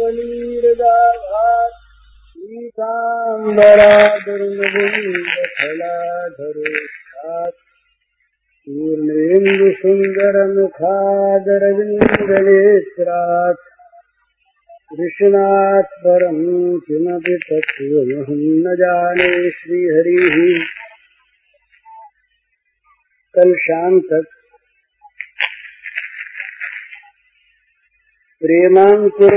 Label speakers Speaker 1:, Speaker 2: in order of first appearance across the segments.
Speaker 1: नवनीरदाभात् पीताम्बरादुर्नवीनफलाधरोष्ठात् पूर्णेन्दुसुन्दरमुखादरविन्दनेत्रात् कृष्णात् परं किमपि तत्त्वमहं न जाने। श्रीहरिः कल शाम तक प्रेमांकुर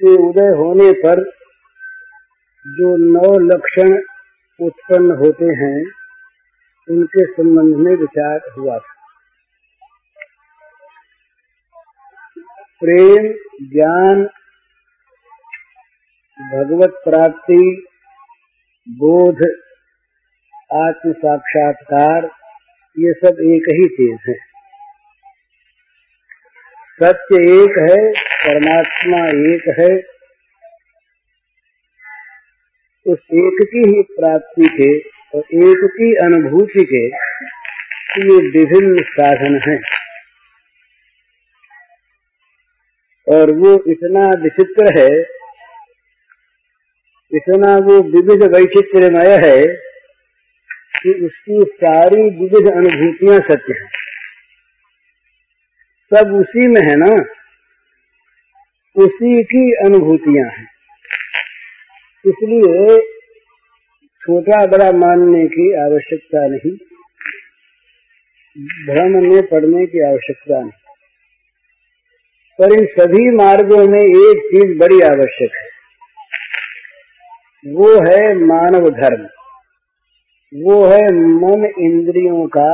Speaker 1: के उदय होने पर जो 9 लक्षण उत्पन्न होते हैं उनके संबंध में विचार हुआ था। प्रेम, ज्ञान, भगवत प्राप्ति, बोध, आत्म साक्षात्कार, ये सब एक ही चीज है। सत्य एक है, परमात्मा एक है। उस एक की ही प्राप्ति के और एक की अनुभूति के ये विभिन्न साधन हैं। और वो इतना विचित्र है, इतना वो विविध वैचित्र्यमय है कि उसकी सारी विविध अनुभूतियां सत्य हैं। सब उसी में है ना, उसी की अनुभूतियां हैं। इसलिए छोटा बड़ा मानने की आवश्यकता नहीं, भ्रम में पड़ने की आवश्यकता नहीं। पर इन सभी मार्गों में एक चीज बड़ी आवश्यक है, वो है मानव धर्म। वो है मन इंद्रियों का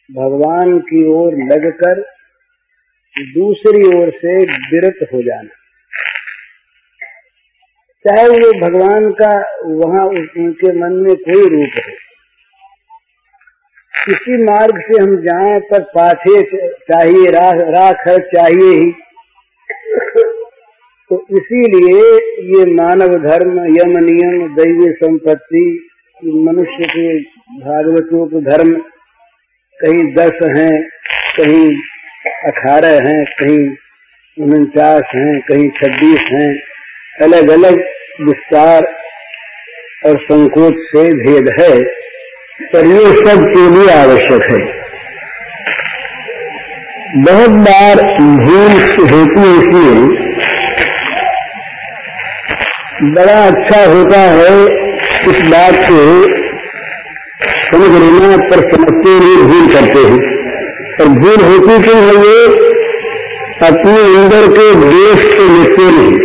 Speaker 1: भगवान की ओर लगकर दूसरी ओर से विरत हो जाना। चाहे वो भगवान का वहाँ उनके मन में कोई रूप है, किसी मार्ग से हम जाएं पर पाछे चाहिए राख है चाहिए ही। तो इसीलिए ये मानव धर्म, यम नियम, दैवीय संपत्ति, मनुष्य के भागवतों के धर्म कहीं 10 हैं, कहीं 18 हैं, कहीं 49 हैं, कहीं 26 हैं। अलग अलग विस्तार और संकोच से भेद है, पर ये सब के लिए आवश्यक है। बहुत बार भूल होती है, इसलिए बड़ा अच्छा होता है इस बात को समझ लेना, पर समझते हुए भूल करते हैं। और भूल होती क्यों है? ये अपने अंदर के देश को लिखते नहीं।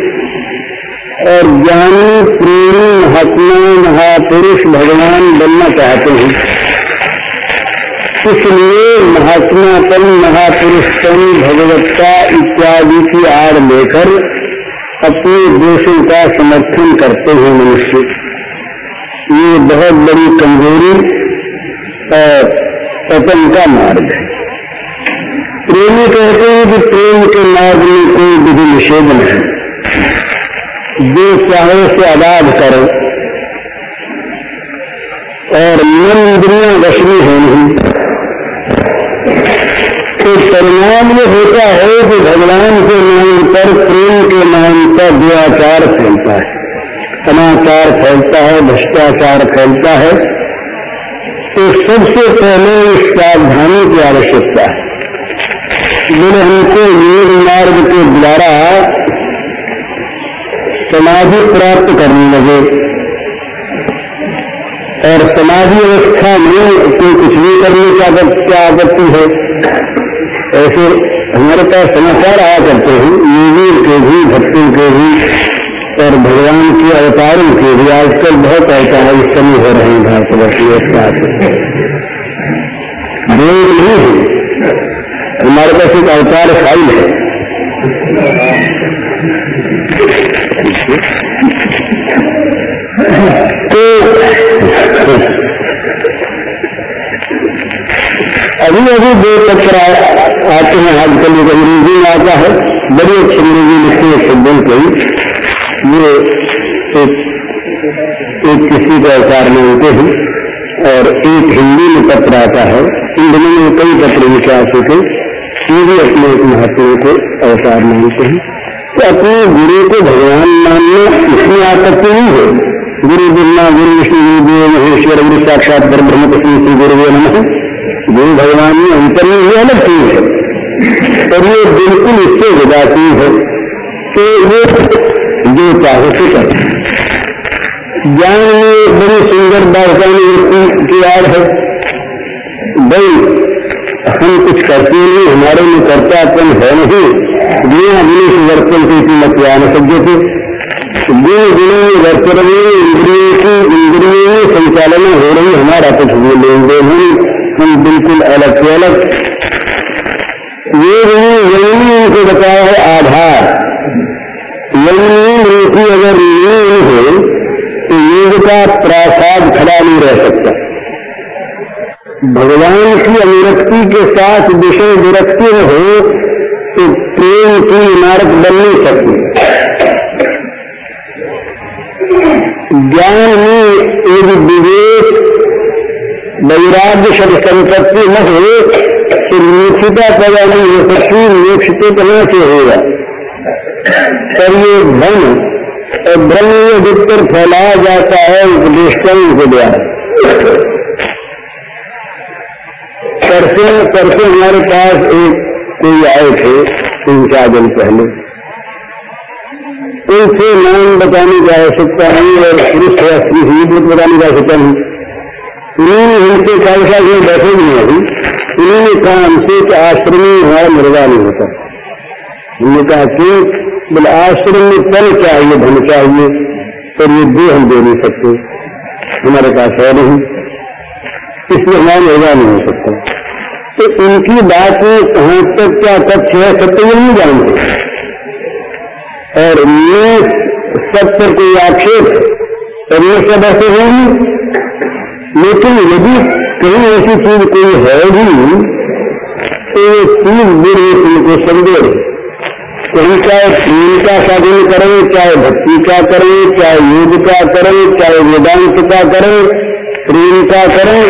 Speaker 1: और ज्ञानी, प्रेमी, महात्मा, महापुरुष भगवान बनना चाहते हैं। इसलिए महात्मापन, महापुरुषपन, भगवत्ता इत्यादि की आड़ लेकर अपने दोषों का समर्थन करते हैं मनुष्य। ये बहुत बड़ी कमजोरी और पतन का मार्ग है। प्रेमी कहते हैं कि प्रेम के मार्ग में कोई विधि निषेध नहीं, जो चाहे से आबाद करो और मन इंद्रियां वश में हो नहीं। तो परिणाम ये होता है कि भगवान के नाम पर, प्रेम के नाम पर दुराचार फैलता है, अनाचार फैलता है, भ्रष्टाचार फैलता है। तो सबसे पहले इस सावधानी की आवश्यकता है। मैंने हमको योग मार्ग के द्वारा समाधि प्राप्त करने लगे और समाधि अवस्था में कोई कुछ भी करने का क्या आपत्ति है। ऐसे हमारे पास समाचार आया करते हैं, योगियों के भी, भक्तों के भी और भगवान के अवतारों के भी। आजकल बहुत ऐसा है, इस समय हो रहे हैं भारतवर्ष में। एक साथ नहीं है, हमारे पास एक अवतार फाइल है। तो अभी 2 पत्र आते हैं आजकल, एक अंग्रेजी में आता है, बड़ी अच्छी अंग्रेजी लिखते हैं शब्दों को। ये एक किसी का अवतार मानते हैं और एक हिंदी में पत्र आता है। इन दिनों में कई पत्र लिखे आ चुके, ये भी अपने एक महात्मा को अवतार मानते हैं। तो अपने गुरु को भगवान मानना इसमें आपत्ति नहीं है। गुरु ब्रह्मा गुरु विष्णु गुरु देव महेश्वर गुरु साक्षात परब्रह्म तस्मै श्री गुरुवे नमः। गुरु भगवान में अंतर में ये अलग चीज है और ये बिल्कुल इससे विदाती है कि ये जो चाहे से कर। ज्ञान में बड़ी सुंदर बात की याद है, भाई हम कुछ करते नहीं, हमारे में कर्तापन है नहीं, बिना गुण से वर्तन की कीमत आ न सकते थे। गुण गुणों में वर्तन में इंद्रियों में संचालन हो रही, हमारा कुछ लेन देन नहीं, हम बिल्कुल अलग से अलग। ये यही उनको बताया है आधार। यही की अगर नहीं हो तो योग का प्रासाद खड़ा नहीं रह सकता। भगवान की अनुरक्ति के साथ विषय विरक्ति में हो तो प्रेम की इमारत बन नहीं सकती। ज्ञान में एक विवेक वैराग्य शब्द संपत्ति न हो तो मोक्षता पैदा नहीं हो सकती। मोक्ष तो कहाँ से होगा? पर ये धन और ब्रह्म अधिकतर फैलाया जाता है उपदेष्टाओं के द्वारा। परसों हमारे पास एक कोई आए थे 3-4 दिन पहले, उनसे नाम बताने की आवश्यकता नहीं और पुरुष या स्त्री ही बताने की आवश्यकता नहीं। उन्होंने उनसे कायसा से बैठे भी नहीं, उन्होंने कहा हमसे कि आश्रम में हमारा मुर्गा नहीं होता। हमने कहा कि बोले आश्रम में तन चाहिए, धन चाहिए, और ये भी हम दे नहीं सकते, हमारे पास है नहीं, इसलिए हमारा मुर्गा नहीं हो सकता। तो इनकी बात में कहाँ तक क्या तथ्य है सब तो ये नहीं जानते, और ये सब पर कोई आक्षेप और ये सब ऐसे होंगे। लेकिन यदि कहीं ऐसी चीज कोई है भी तो ये चीज बुरी तुमको संदेह। कहीं चाहे प्रेम का साधन करें, चाहे भक्ति का करें, चाहे योग का करें, चाहे वेदांत का करें, प्रेम का करें,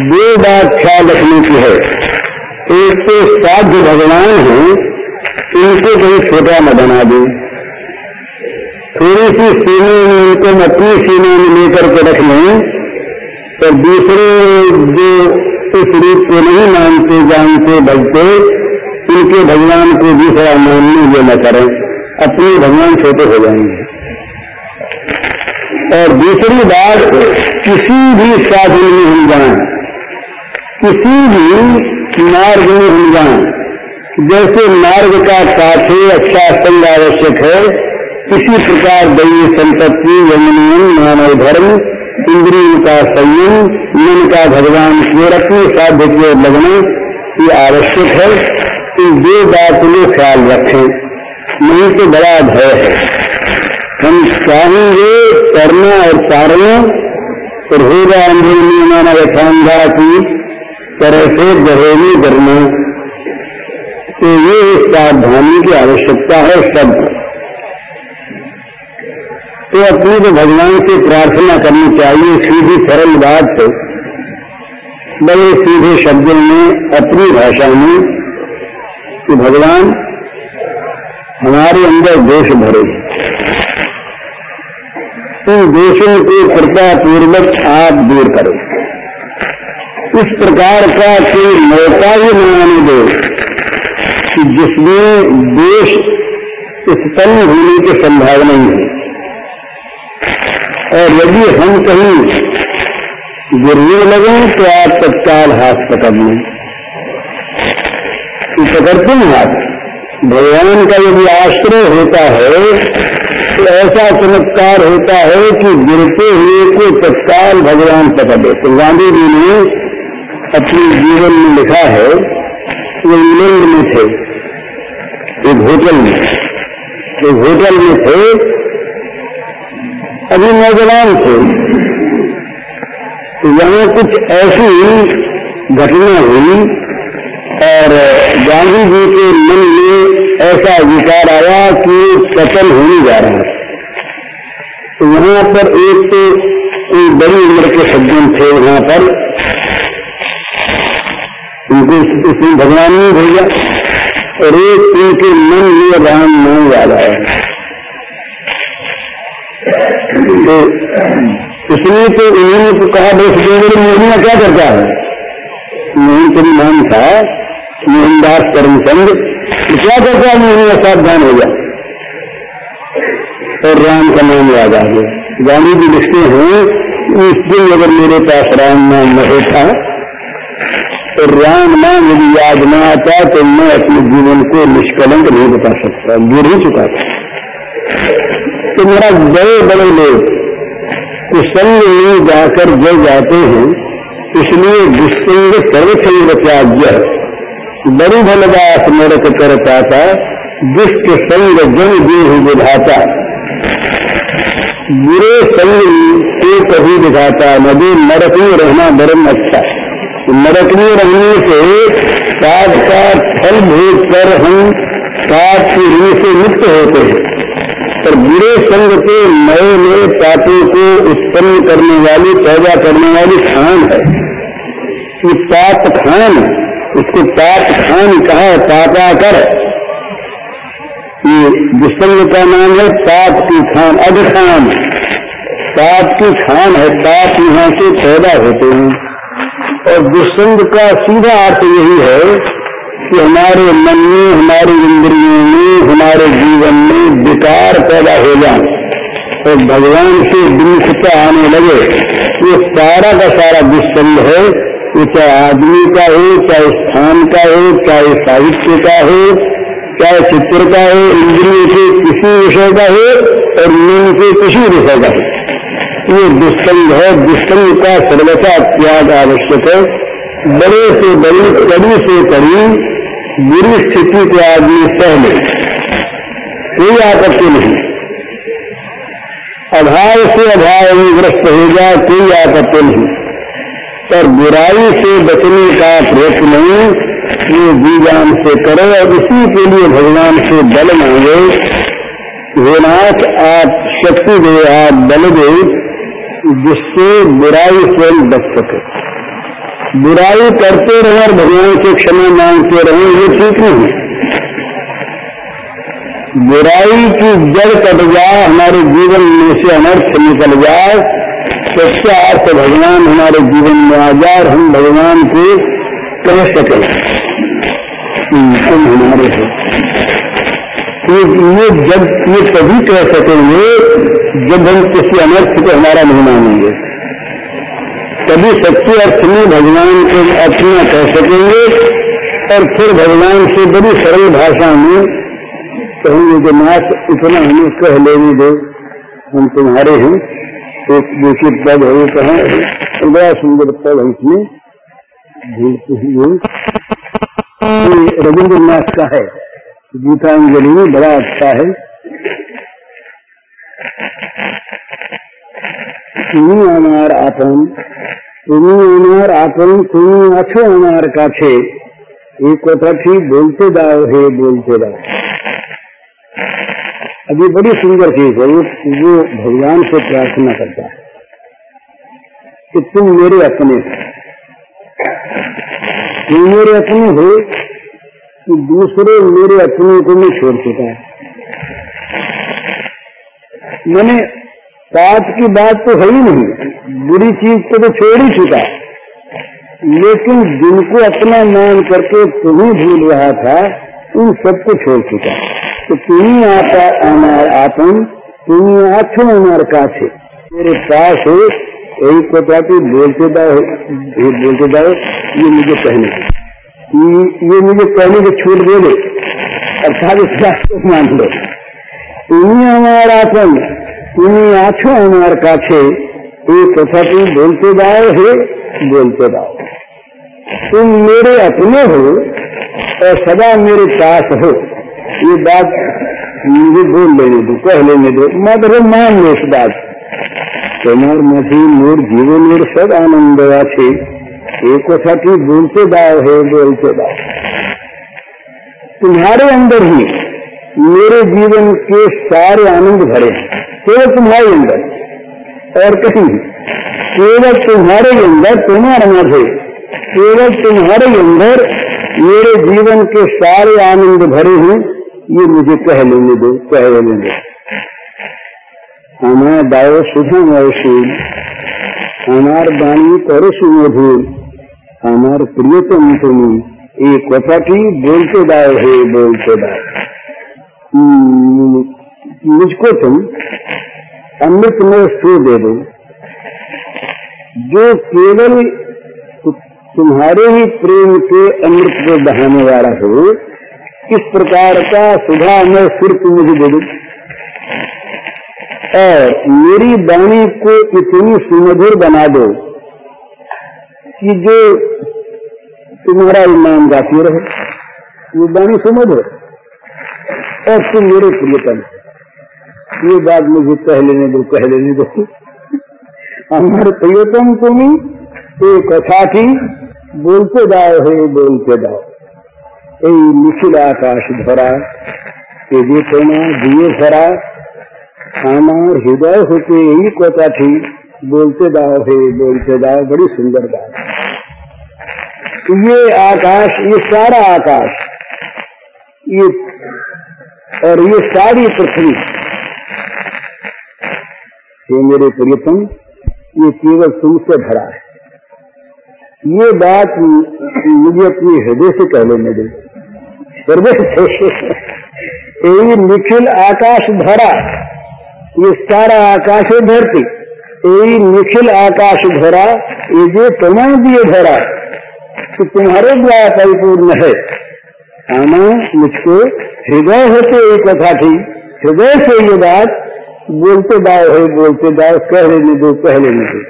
Speaker 1: दो बात ख्याल रखने की है। एक तो साध्य भगवान है, इनको कहीं छोटा न बना दे, थोड़ी सी सीमा में इनको अपनी सीमा में लेकर के रख लें, और दूसरे जो इस रूप को नहीं मानते जानते भजते उनके भगवान को दूसरा मानने ये न करें, अपने भगवान छोटे हो जाएंगे। और दूसरी बात, किसी भी साधन में हम जाएं, किसी भी मार्ग में हम जाएं, जैसे मार्ग का काठे अच्छा संग आवश्यक है, इसी प्रकार दैवी संपत्ति, यमनियम, मानव धर्म, इंद्रियों का संयम, मन का भगवान की ओर अपने साध्य की ओर लगना ये आवश्यक है। इन दो बात में ख्याल रखें, नहीं तो बड़ा भय है। हम चाहेंगे करना और तारना और होगा अंदर माना यथांधा की तरह से जहेनी करना, तो ये सावधानी की आवश्यकता है सब। तो अपनी तो भगवान से प्रार्थना करनी चाहिए, सीधी सरल बात है, बड़े सीधे शब्दों में अपनी भाषा में कि भगवान हमारे अंदर दोष भरे, इन दोषों को कृपा पूर्वक आप दूर करें। इस प्रकार का कोई मौका ही न आने दो कि जिसमें दोष उत्पन्न होने की संभावना ही है। और यदि हम कहीं गिरने लगे तो आप तत्काल हाथ पकड़ लें, पकड़ते हैं हाथ। भगवान का यदि आश्रय होता है तो ऐसा चमत्कार होता है कि गिरते हुए को तत्काल भगवान पकड़ लेते। तो गांधी जी ने अपने जीवन में लिखा है, वो इंग्लैंड में थे, एक होटल में थे, अभी नौजवान थे, तो यहाँ कुछ ऐसी घटना हुई और गांधी जी के मन में ऐसा विचार आया कि कत्ल होने जा रहा है। तो वहां पर एक बड़ी उम्र के सज्जन थे, वहां पर उनको उसने भगवान ने भेजा और एक उनके मन में राम नाम याद आया। तो इसलिए तो उन्होंने तो कहा भाई मोहनिया क्या करता है, मोहन का नाम था मोहनदास करमचंद, क्या करता है मोहनिया, सावधान हो गया और राम का नाम याद आ गया। गांधी जी लिखते हैं उस दिन अगर मेरे पास राम नाम नहीं था तो राम नाम यदि याद न आता तो मैं अपने जीवन को निष्कलंक नहीं बता सकता, गिर ही चुका था। तो मेरा बड़े बड़े लोग कुसंग में जाकर जल जाते हैं, इसलिए दुष्संग सर्वसंग त्याज्य, बड़ी भलदास नरक कर पाता, दुष्ट संग जन देह विधाता। बुरे संग को कभी दिखाता, नदी नरक में रहना बरम अच्छा। नरक में रहने से पाप का फल भोग कर हम पाप की ऋण से मुक्त होते हैं, पर बुरे संग के नए नए पापों को उत्पन्न करने वाली, पैदा करने वाली खान है। ये पाप खान, इसको पाप खान कहा है, पापाकर। ये दुष्संग का नाम है पाप की खान, अधखान, पाप की खान है। पाप यहाँ से पैदा होते हैं और दुष्संग का सीधा अर्थ यही है कि हमारे मन में, हमारी इंद्रियों में, हमारे जीवन में विकार पैदा हो जाए और भगवान से विमुखता आने लगे। ये सारा का सारा दुष्संग है, ये चाहे आदमी का हो, चाहे स्थान का हो, चाहे साहित्य का हो, चाहे चित्र का हो, इंद्रियों के किसी विषय का हो और मन के किसी विषय का हो, ये दुष्संग है। दुष्संग का सर्वथा त्याग आवश्यक है। बड़े से बड़ी, कड़ी से कड़ी बुरी स्थिति के आदमी सह ले, कोई आपत्ति नहीं। अभाव से अभाव में ग्रस्त हो जाए, कोई आपत्ति नहीं, पर बुराई से बचने का प्रयत्न नहीं, ये जी जान से करो और इसी के लिए भगवान से बल मांगे। हे नाथ, आप शक्ति दे, आप बल दे, जिससे बुराई से बच सके। बुराई करते रहे और भगवान से क्षमा मांगते रहे, ये ठीक नहीं। बुराई की जड़ कट जाए, हमारे जीवन में से अनर्थ निकल जाए, सच्चा अर्थ भगवान हमारे जीवन में आ जाए, हम भगवान को कह सके तुम हमारे हो। ये जब ये तभी कह सकेंगे जब हम किसी अनर्थ को हमारा नहीं मानेंगे, तभी सच्चे अर्थ में भगवान को अपना कह सकेंगे और फिर भगवान से बड़ी सरल भाषा में कहेंगे कि नाथ इतना हमें कह लेने दो, हम तुम्हारे हैं। एक देखिए पद है, कहा बड़ा सुंदर पद है, इसमें भूलते हुए रविन्द्रनाथ का है, गीतांजलि में बड़ा अच्छा है। तुम्ही अमार आपन, तुम्ही अमार आपन, तुम्ही आछो अमार काछे, एक कथी बोलते दाओ हे बोलते दाओ। अब ये बड़ी सुंदर चीज है, वो भगवान से प्रार्थना करता है कि तुम मेरे अपने हो, तुम मेरे अपने हो, कि दूसरे मेरे अपने को नहीं छोड़ चुका है। मैंने पाप की बात तो है ही नहीं, बुरी चीज को तो छोड़ ही चुका, लेकिन जिनको अपना मान करके तुम्हें भूल रहा था उन सबको छोड़ चुका। तो तुम्ही आता अमार आपन, तुम्ही आछो अमार काछे, मेरे पास हो, एक को बोलते दाओ, बोलते दाओ, ये मुझे कहने, ये मुझे कहने की छूट दे दे, अर्थात इस बात को मान लो। तुम्ही अमार आपन, तुम्ही आछो अमार काछे, एक कथा तुम बोलते दाओ हे बोलते दाओ। तुम मेरे अपने हो और सदा मेरे पास हो, ये बात मुझे बोल लेने दो, कह लेने दो, मतलब मान लो इस बात। तुम्हार मधी मोर जीवनेर सब आनंद आछे, एक कथा तू बोलते दाओ हे बोलते दाओ। तुम्हारे अंदर ही मेरे जीवन के सारे आनंद भरे हैं, केवल तुम्हारे अंदर और कहीं, केवल तुम्हारे अंदर, तुम्हारा मधे केवल तुम्हारे अंदर मेरे जीवन के सारे आनंद भरे हैं, ये मुझे कह लेने दो, कह लेने दो। हमार दाओ सुधा शील, हमार बाणी करो सुमधुर, हमार प्रियतम तुम्हें एक कथाटी बोलते दाओ है, बोलते दाओ। मुझको तुम अमृत में सो दे दो, जो केवल तुम्हारे ही प्रेम के अमृत को बहाने वाला हो, इस प्रकार का सुधा में सिर्फ मुझे दे दो। और मेरी वाणी को इतनी सुमधुर बना दो कि जो तुम्हारा नाम गाती रहे, ये वाणी सुमधुर, और तुम मेरे प्रियतम। ये बात मुझे कह लेने दो, कह लेने दो। हमारे प्रियतम तुम्हें एक कथा थी, बोलते जाओ है, बोलते जाओ। এই নিখিল আকাশ ধরা, এ যে তোমার দিয়ে ভরা, আমার হৃদয় হতে এই কথাটি बोलते दाओ है, बोलते दाओ। बड़ी सुंदर बात। ये आकाश, ये सारा आकाश, ये और ये सारी पृथ्वी, ये मेरे प्रियतम, ये केवल तुमसे भरा है। ये बात मुझे अपने हृदय से कह लेने दे, हृदय से। यही निखिल आकाश भरा, ये सारा आकाश है धरती, यही निखिल आकाश भरा, ये जो तुम्हें दिए भरा, तो तुम्हारे द्वारा परिपूर्ण है। आना मुझको हृदय होते एक कथा थी, हृदय से ये बात बोलते दाओ है, बोलते दाओ। कह लेने दो, कह लेने दो।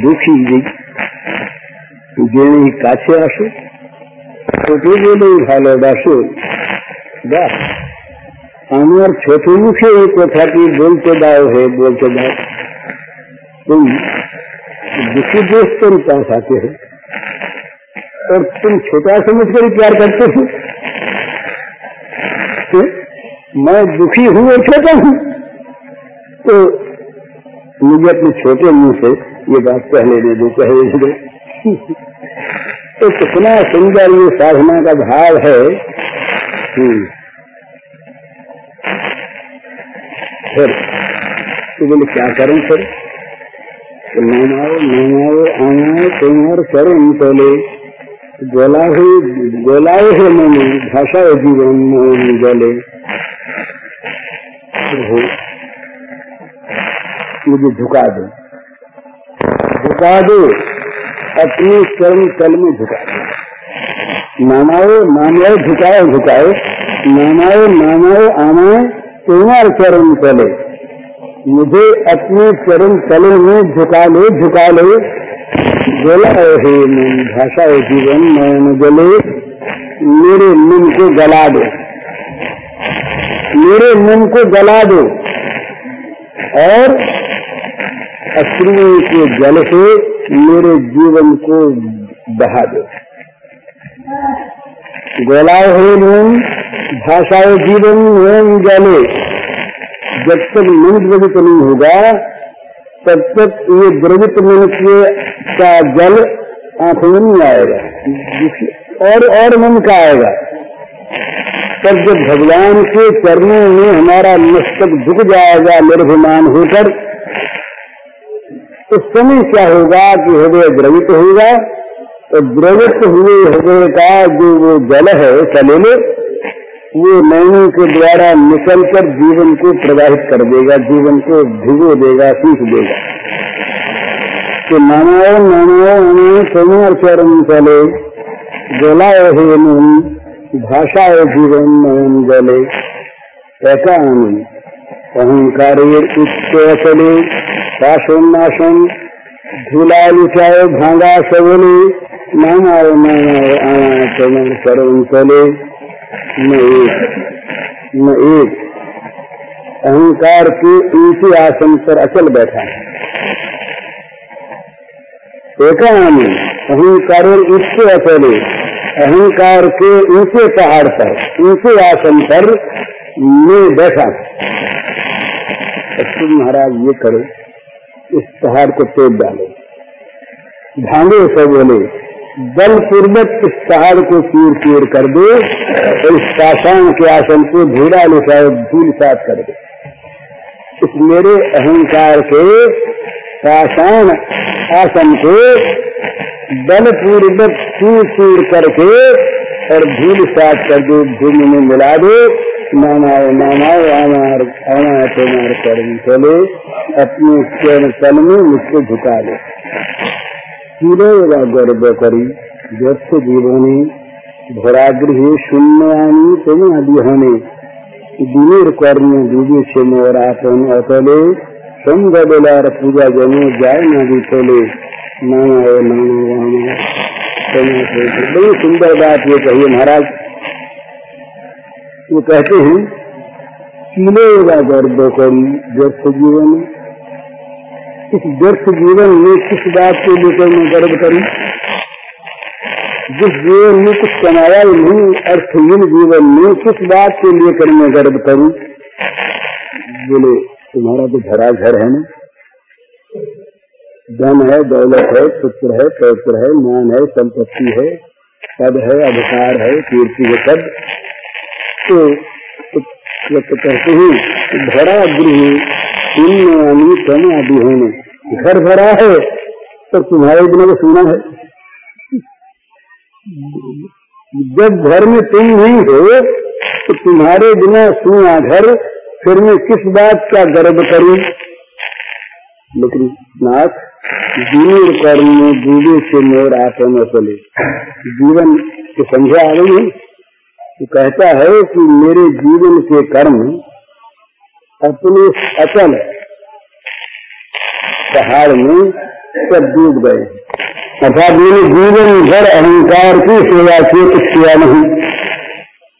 Speaker 1: दुखी जी जेने काछे आसो, छोटे बोले ভালোবাসো। বাহ, আমার ছোট মুখে এই কথাটি बोलते दाओ है, बोलते दाओ। तुम दुखी दोस्तों के पास आते हो और तुम छोटा समझकर प्यार करते हो। तो मैं दुखी हूँ और छोटा हूँ, तो मुझे अपने छोटे मुंह से ये बात कह लेने दो, कह लेने दो। तो कितना सुंदर ये साधना का भाव है। फिर तो बोले क्या करें फिर? तो नामाओ नामाओ आमाओ तुम्हार चरण तले, गोलाए है मने भाषा जीवन मोहन जले। मुझे झुका दो, झुका दो, अपने चरण तल में झुका दो। नामाओ नामाओ झुकाओ झुकाओ, नामाओ नामाओ आमाओ तुम्हार चरण तले, मुझे अपने चरण तले में झुका लो, झुका लो। गोला है मन भाषा जीवन नयन जले, मेरे मन को गला दो, मेरे मन को गला दो, और अश्रुओं के जल से मेरे जीवन को बहा दो। गोला है मन भाषा जीवन नयन जले। जब तक मन द्रवित नहीं होगा, तब तक ये द्रवित मन का जल आंखों में नहीं आएगा, और मन का आएगा। पर जब भगवान के चरणों में हमारा मस्तक झुक जाएगा निर्भिमान होकर, उस समय क्या होगा कि हृदय द्रवित होगा, और द्रवित हुए हृदय का जो वो जल है सलेले, वो नैनों के द्वारा निकलकर जीवन को प्रवाहित कर देगा, जीवन को भिगो देगा, सीख देगा। तो नामाओ नामाओ हमें तुम्हार चरण चले, गोलाए है मन भाषा जीवन नयन जले। ऐसा आनंद अहंकार चले, शासन झूला लुटाए भांगा सबले, नामाओ नामाओ आना तुम्हार चरण चले। न एक अहंकार के ऊंचे आसन पर अचल बैठा है, एकानी अहंकार ऊंचे अचले, अहंकार के ऊंचे पहाड़ पर, ऊंचे आसन पर मैं बैठा। तुम महाराज ये करो, इस पहाड़ को तोड़ डालो, भांगे सब बोले, बलपूर्वक इस पहाड़ को चीर कर दे और इस पाषाण के आसन को धीरा लिखाए धूल सात कर दे। इस मेरे अहंकार के पाषाण आसन को बलपूर्वक चीर करके और धूल सात कर दे, भूमि में मिला दे। नामाय नामाय आमार आमार तोमार कर्म चले, अपने चरण तल में मुझको झुका ले। गर्भ करी व्यर्थ जीवने भरागृह शून्यानी तुम अभिहने दिनेर कर्म डूबे से मोरापन अतले संगलार पूजा जनो जाय न बितले। नामाय नामाय बड़ी सुंदर बात ये कही महाराज। वो कहते हैं कीलेगा गर्भ करी व्यर्थ जीवन, इस व्यर्थ जीवन में किस बात को लेकर मैं गर्व करूं? जिस जीवन में कुछ कमाया ही नहीं, अर्थहीन जीवन में किस बात को लेकर मैं गर्व करूं? बोले तुम्हारा तो भरा घर है ना, धन है, दौलत है, पुत्र है, पौत्र है, मान है, संपत्ति है, पद है, अधिकार है, कीर्ति है, सब तो कहते हैं भरा गृह शून्यानी तुम अभिहने, घर भरा है तो तुम्हारे बिना तो सुना है। जब घर में तुम नहीं हो तो तुम्हारे बिना सुना घर, फिर मैं किस बात का गर्व करूं? लेकिन नाथ जीवन कर्म में डूबे से मोर आते न चले, जीवन की संख्या आ गई है। तो कहता है कि मेरे जीवन के कर्म अपने अचल पहाड़ में सब डूब गए, अर्थात मेरे जीवन भर अहंकार की सेवा से कुछ किया नहीं।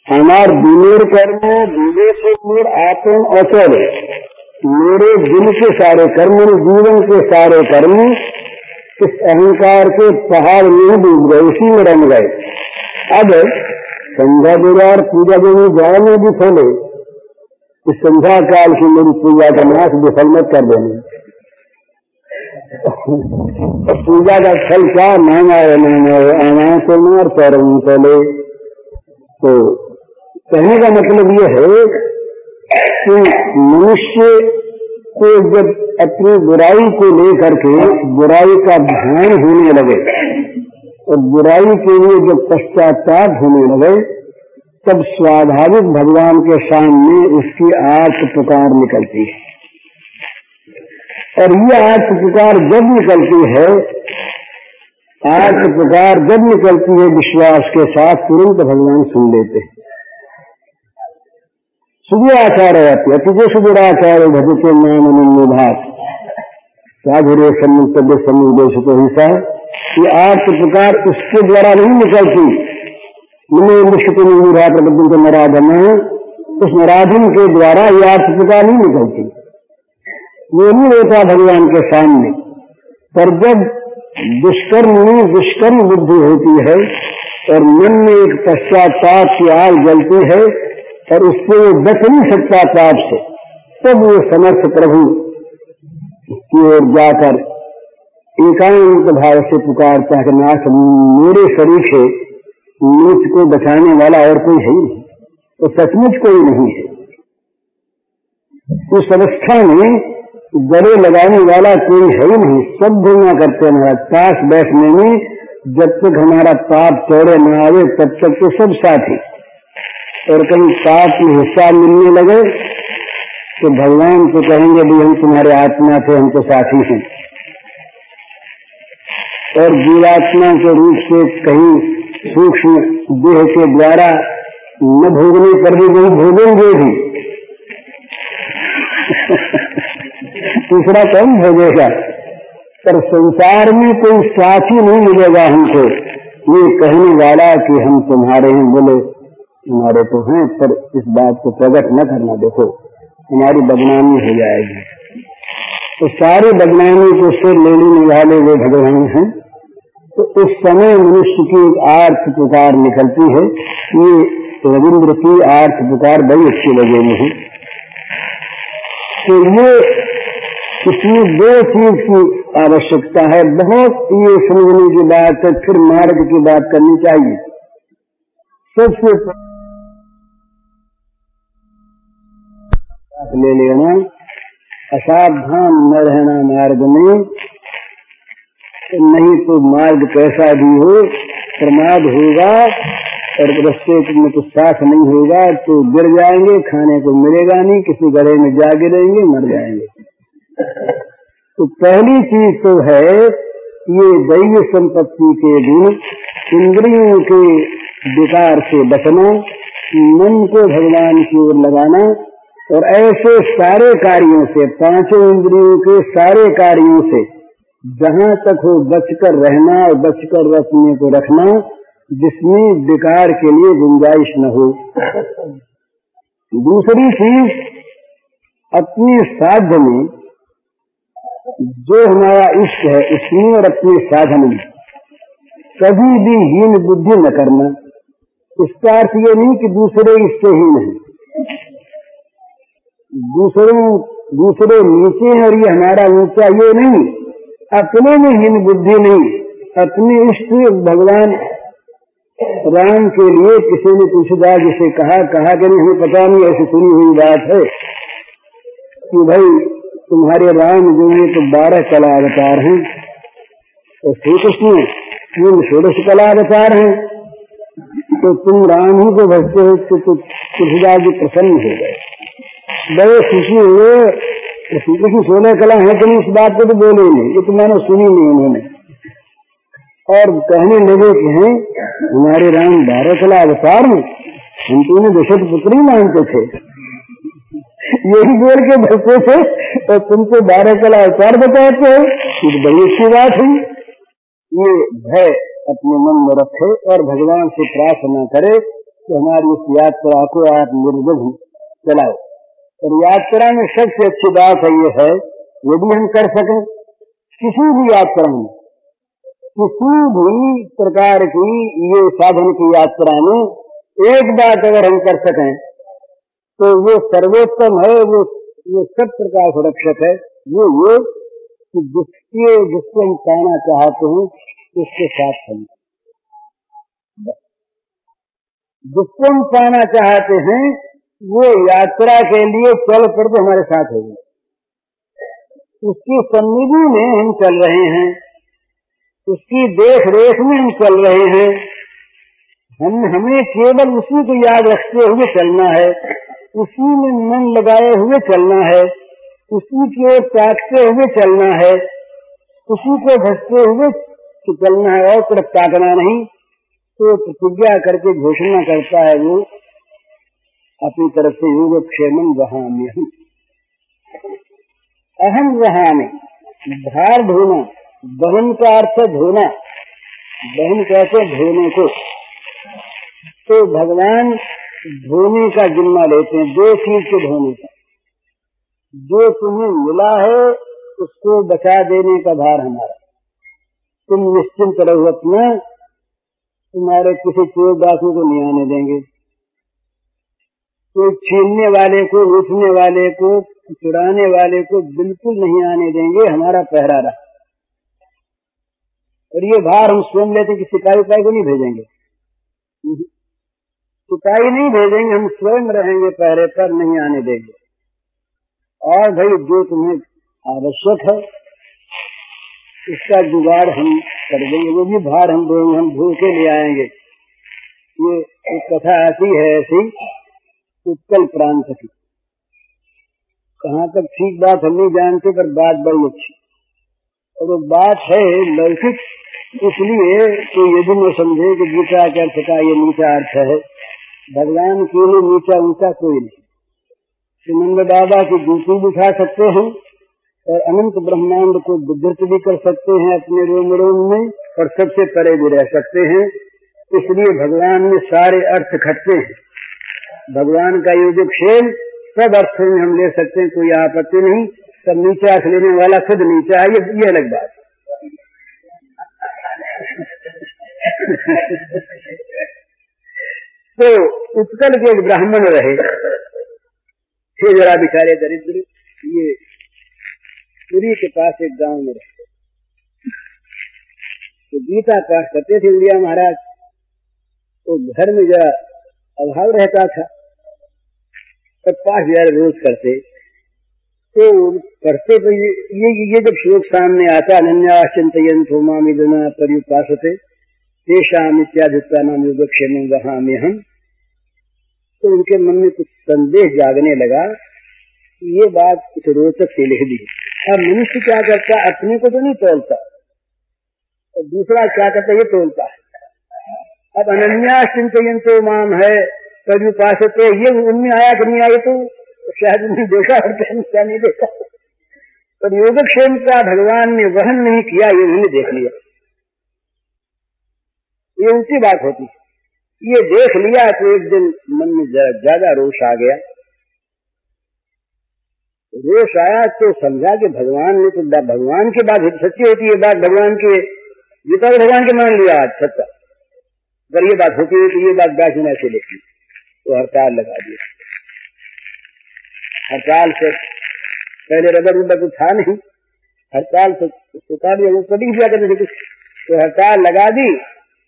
Speaker 1: हमार दिनेर कर्म डूबे से मोर आत्म अचल, मेरे दिन के सारे कर्म, जीवन के सारे कर्म इस अहंकार के पहाड़ में डूब गए, इसी में रंग गए। अब संध्या द्वार पूजा देने जाए में भी फैले, इस संध्या काल की मेरी पूजा का नाश विफल मत कर देने। पूजा का फल क्या? नामाय नामाय आमाय तोमार कर्म चले। तो कहने का मतलब ये है कि मनुष्य को जब अपनी बुराई को लेकर के बुराई का ध्यान होने लगे और बुराई के लिए जब पश्चाताप होने लगे, तब स्वाभाविक भगवान के सामने उसकी आर्त पुकार निकलती है। और ये आर्त पुकार जब निकलती है, आर्त पुकार जब निकलती है विश्वास के साथ, तुरंत भगवान सुन लेते हैं। सुदूराचार्य अतिजो सुदूराचार्य भजते नाम अनुभात साधुरे सम्मुख सम्मुदेश तो हिंसा। ये आर्त पुकार उसके द्वारा नहीं निकलती, प्रबुद्ध नराधन, उस नराधन के द्वारा ये आर्त पुकार नहीं निकलती, ये नहीं होता भगवान के सामने। पर जब दुष्कर्म में दुष्कर्म बुद्धि होती है और मन में एक पश्चाताप की आग जलती है और उससे वो बच नहीं सकता पाप से, तब वो समर्थ प्रभु की ओर जाकर एकांत भाव से पुकारता है कि नाथ मेरे शरीर से मुझको बचाने वाला और कोई है ही नहीं, तो सचमुच कोई नहीं है। उस अवस्था में गले लगाने वाला कोई है ही नहीं, सब भूलना करते महाराज। पास बैठने में जब तक हमारा पाप तोड़े न आवे तब तक तो सब साथी, और कहीं पाप में हिस्सा मिलने लगे तो भगवान तो कहेंगे भी हम तुम्हारे आत्मा थे, हम तो साथी हैं। और जीवात्मा के रूप से कहीं सूक्ष्म देह के द्वारा न भोगने पर भी वही भोगेंगे भी। दूसरा कौन भोगेगा? पर संसार में कोई साथी नहीं मिलेगा हमको ये कहने वाला कि हम तुम्हारे हैं। बोले तुम्हारे तो हैं, पर इस बात को प्रकट न करना, देखो हमारी बदनामी हो जाएगी। तो सारी बदनामी को सिर ले लेने वाले वो भगवान हैं। तो उस समय मनुष्य की एक आर्त पुकार निकलती है। ये रविंद्र की आर्त पुकार बड़ी अच्छी लगे मुझे। तो ये इसमें दो चीज की आवश्यकता है। बहुत ये समझने की बात है, फिर मार्ग की बात करनी चाहिए। सबसे ले लेना, असावधान न रहना मार्ग में, नहीं तो मार्ग कैसा भी हो प्रमाद होगा और रास्ते में कुछ साथ नहीं होगा तो गिर जाएंगे, खाने को मिलेगा नहीं, किसी गड्ढे में जा गिरेंगे, मर जाएंगे। तो पहली चीज तो है ये दैव संपत्ति के गुण, इंद्रियों के विकार से बचना, मन को भगवान की ओर लगाना और ऐसे सारे कार्यों से, पांचों इंद्रियों के सारे कार्यों से जहां तक हो बचकर रहना और बचकर अपने को रखना, जिसमें विकार के लिए गुंजाइश न हो। दूसरी चीज, अपने साध्य में जो हमारा इष्ट है उसमें और अपने साधन में कभी भी हीन बुद्धि न करना। इसका अर्थ ये नहीं कि दूसरे इससे हीन है, दूसरे नीचे हैं और ये हमारा ऊंचा, ये नहीं। अपने में हीन बुद्धि नहीं, अपने इष्ट भगवान राम के लिए किसी ने पूछा, जिसे कहा कि नहीं हमें पता नहीं, ऐसी सुनी हुई बात है कि भाई तुम्हारे राम जो है तो 12 कला अवतार हैं और श्री कृष्ण ये 16 कला अवतार हैं, तो तुम राम ही को भजते हो तो तुलसीदास जी प्रसन्न हो गए, बड़े खुशी हुए। श्री कृष्ण 16 कला है कि नहीं, इस बात को तो बोले ही नहीं, ये तो मैंने सुनी नहीं उन्होंने। और कहने लगे कि हैं हमारे राम 12 कला अवतार हैं, हम तो उन्हें दशरथ पुत्री मानते थे, यही बोल के बचते थे और तुमको 12 कला अवतार बताते हो, ये बड़ी अच्छी बात है। ये भय अपने मन में रखे और भगवान से प्रार्थना करे कि हमारी इस यात्रा को आप निर्विघ्न चलाओ। और यात्रा में सबसे अच्छी बात है ये है, यदि हम कर सकें किसी भी यात्रा में, किसी भी प्रकार की ये साधन की यात्रा में एक बात अगर हम कर सकें तो वो सर्वोत्तम है, वो सब प्रकार सुरक्षित है। वो ये कि जिसको हम पाना चाहते हैं उसके साथ हम, जिसको हम पाना चाहते हैं वो यात्रा के लिए चल पड़ते हमारे साथ होगी, उसकी सन्निधि में हम चल रहे हैं, उसकी देख रेख में हम चल रहे हैं। हमें केवल उसी को याद रखते हुए चलना है, उसी में मन लगाए हुए चलना है, उसी की ओर ताकते हुए चलना है, उसी को भजते हुए चलना है और तरफ ताकना नहीं। तो प्रतिज्ञा करके घोषणा करता है वो अपनी तरफ से, योगक्षेमं वहामि अहम वहामि। भार ढोना, बहन का अर्थ धोना, बहन कहते धोने को, तो भगवान धोने का जिम्मा लेते हैं, 2 चीज के धोने का। जो तुम्हें मिला है उसको बचा देने का भार हमारा, तुम निश्चिंत रहो अपना, तुम्हारे किसी चोर डाकू को नहीं आने देंगे, कोई छीनने वाले को, लूटने वाले को, चुराने वाले को बिल्कुल नहीं आने देंगे, हमारा पहरा रहा। और ये भार हम स्वयं लेते कि सिपाही को नहीं भेजेंगे, सिपाही नहीं भेजेंगे, हम स्वयं रहेंगे पहरे पर, नहीं आने देंगे। और भाई जो तुम्हें आवश्यक है उसका जुगाड़ हम कर देंगे, वो भी भार हम देंगे, हम ढूंढ के ले आएंगे। ये एक कथा आती है ऐसी उत्कल प्रांत की, कहाँ तक ठीक बात हम नहीं जानते पर बात बड़ी अच्छी, और वो बात है लौकिक, इसलिए तो यदि न समझे कि गीता के अर्थ का ये नीचा अर्थ है, भगवान के लिए नीचा ऊंचा कोई नहीं। श्रीनंद बाबा की जूती दिखा सकते हैं और अनंत ब्रह्मांड को विधृत भी कर सकते हैं अपने रोम रोम में, और सबसे परे भी रह सकते हैं। इसलिए भगवान में सारे अर्थ खटते हैं, भगवान का ये जो खेल सब अर्थों में हम ले सकते हैं, कोई आपत्ति नहीं। सब नीचा लेने वाला खुद नीचा है, ये अलग बात। तो उत्कल के एक ब्राह्मण रहे थे, जरा बेचारे दरिद्र, ये पुरी के पास एक गांव में रहते, तो गीता पाठ करते थे उड़िया महाराज, तो घर में जरा अभाव रहता था, तब पाठ जरा रोज करते, तो पढ़ते तो ये जब श्लोक सामने आता, अनन्या चिंतयन्तो मामिदुना पर्युपासते तेषाम् इत्यादित्वा नाम योगक्षेमं वहाम्यहम्, तो उनके मन में कुछ संदेह जागने लगा। ये बात कुछ रोचक से लिख दी। अब मनुष्य क्या करता, अपने को तो नहीं तोलता, और दूसरा क्या करता ये तोलता है। अब अनन्या चिंतयन्तो माम है पर्युपासते, ये उनमें आया कि नहीं आया, तो शायद उन्हें देखा और क्या नहीं देखा, पर योगक्षेम का भगवान ने वहन नहीं किया, ये उन्होंने देख लिया। ये उल्टी बात होती है। ये देख लिया तो एक दिन मन में ज्यादा रोष आ गया। रोष आया तो समझा कि भगवान ने तो भगवान की बात सच्ची होती है, बात भगवान के गीता भगवान के मान लिया आज सच्चा, अगर ये बात होती है तो ये बात गाजना से लिखी, तो हड़ताल लगा दिया। हड़ताल से पहले रबर उबर तो था नहीं, हड़ताल से सुखा दिया, वो कभी दिया करते थे, तो हड़ताल लगा दी,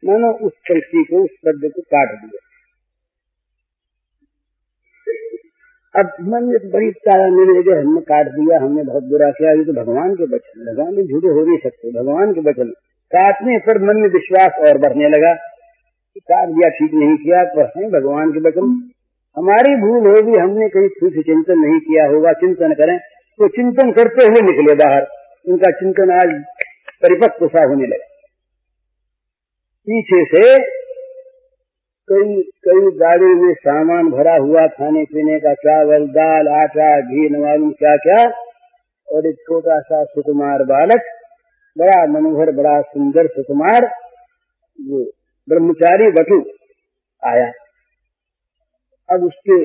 Speaker 1: मानो उस पंक्ति को, उस शब्द को काट दिया। अब मन में बड़ी तारा मिल गई, हमने काट दिया, हमने बहुत बुरा किया, ये तो भगवान के वचन, भगवान भी झूठे हो नहीं सकते, भगवान के वचन काटने पर मन में विश्वास और बढ़ने लगा कि काट दिया, ठीक नहीं किया, पर है भगवान के वचन। हमारी भूल होगी, हमने कहीं ठीक से चिंतन नहीं किया होगा, चिंतन करें तो चिंतन करते हुए निकले बाहर, उनका चिंतन आज परिपक्व सा होने लगा। पीछे से कई गाड़ी में सामान भरा हुआ, खाने पीने का, चावल दाल आटा घी न मालूम क्या क्या, और एक छोटा सा सुकुमार बालक, बड़ा मनोहर बड़ा सुंदर सुकुमार, वो ब्रह्मचारी बटू आया। अब उसके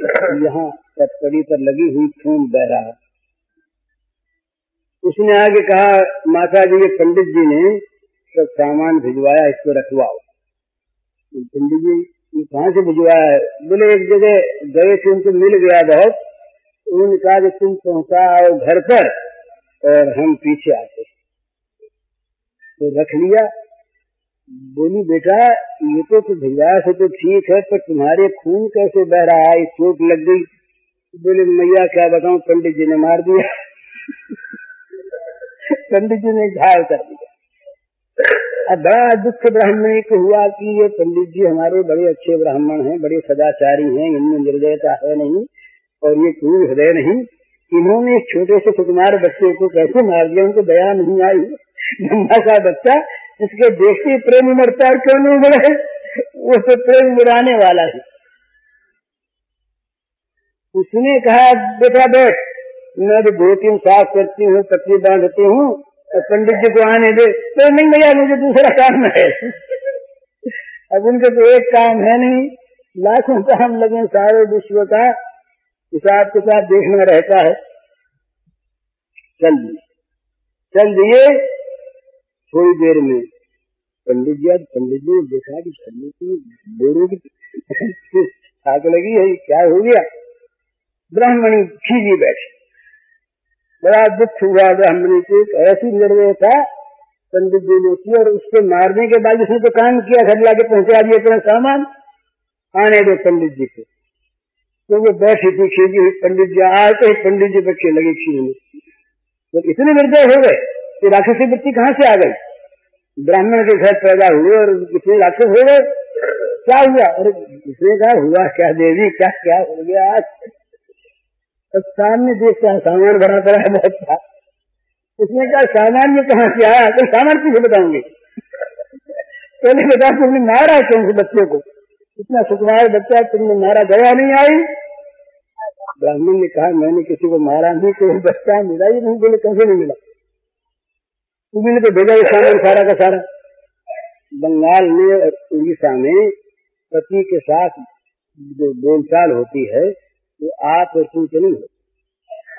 Speaker 1: यहाँ पटकड़ी पर लगी हुई खून बह रहा। उसने आगे कहा, माता जी ये पंडित जी ने सब सामान भिजवाया, इसको रखवाओ। पंडित जी ये कहाँ से भिजवाया है? बोले एक जगह गए थे, उनको मिल गया बहुत, उन्होंने कहा कि तुम पहुंचाओ घर पर और हम पीछे आते, तो रख लिया। बोली बेटा ये तो भिजवाया से तो ठीक है, पर तुम्हारे खून कैसे बह रहा है, चोट लग गई? बोले मैया क्या बताऊं, पंडित जी ने मार दिया। पंडित जी ने घायल कर दिया। अब बड़ा दुख ब्राह्मणी को हुआ कि ये पंडित जी हमारे बड़े अच्छे ब्राह्मण हैं, बड़े सदाचारी हैं, इनमें निर्दयता है नहीं और ये क्रूर हृदय नहीं, इन्होंने इस छोटे से सुकुमार बच्चे को कैसे मार दिया, उनको दया नहीं आई। नन्हा सा बच्चा जिसके देखते प्रेम मरता और क्यों नहीं मरे, वो तो प्रेम गिराने वाला है। उसने कहा बेटा बैठ, मैं तो धोती साफ करती हूँ, पत्नी बांधती हूँ, पंडित जी को आने दे। तो नहीं भैया मुझे दूसरा काम है। अब उनके तो एक काम है नहीं, लाखों काम लगे, सारे विश्व का हिसाब किताब देखना रहता है। चल दिए थोड़ी देर में पंडित जी ने देखा कि पंडित जी बोरों की आग लगी है, क्या हो गया? ब्राह्मणी खींची बैठी, बड़ा दुख हुआ ब्राह्मणी को। ऐसी निर्दयता पंडित जी ने की, और उसके मारने के बाद उसने तो काम किया, घर लाके पहुंचा दिया अपना सामान, आने दो पंडित जी को। तो वो बैठी थी खींची हुई, पंडित जी आते ही पंडित जी बच्चे लगे खींचने। तो इतने निर्दय हो गए कि राक्षसी वृत्ति कहाँ से आ गई? ब्राह्मण के घर पैदा हुए और कितने राक्षस हो गए, क्या हुआ? अरे उसने कहा हुआ क्या देवी, क्या क्या हो गया आज? अब सामने देखता है सामान भरा पड़ा है बहुत था। उसने कहा सामान ये कहाँ से आया? तो सामान किसे बताऊंगी, पहले बता तुमने मारा क्यों उस बच्चे को? इतना सुकुमार बच्चा तुमने मारा, दया नहीं आई? ब्राह्मण ने कहा मैंने किसी को मारा नहीं, कोई बच्चा मिला ही नहीं। बोले कैसे नहीं मिला? तुमने तो भेजा सामान सारा का सारा। बंगाल में और उड़ीसा में पति के साथ जो बोलचाल होती है वो आप और तुम के नहीं होती,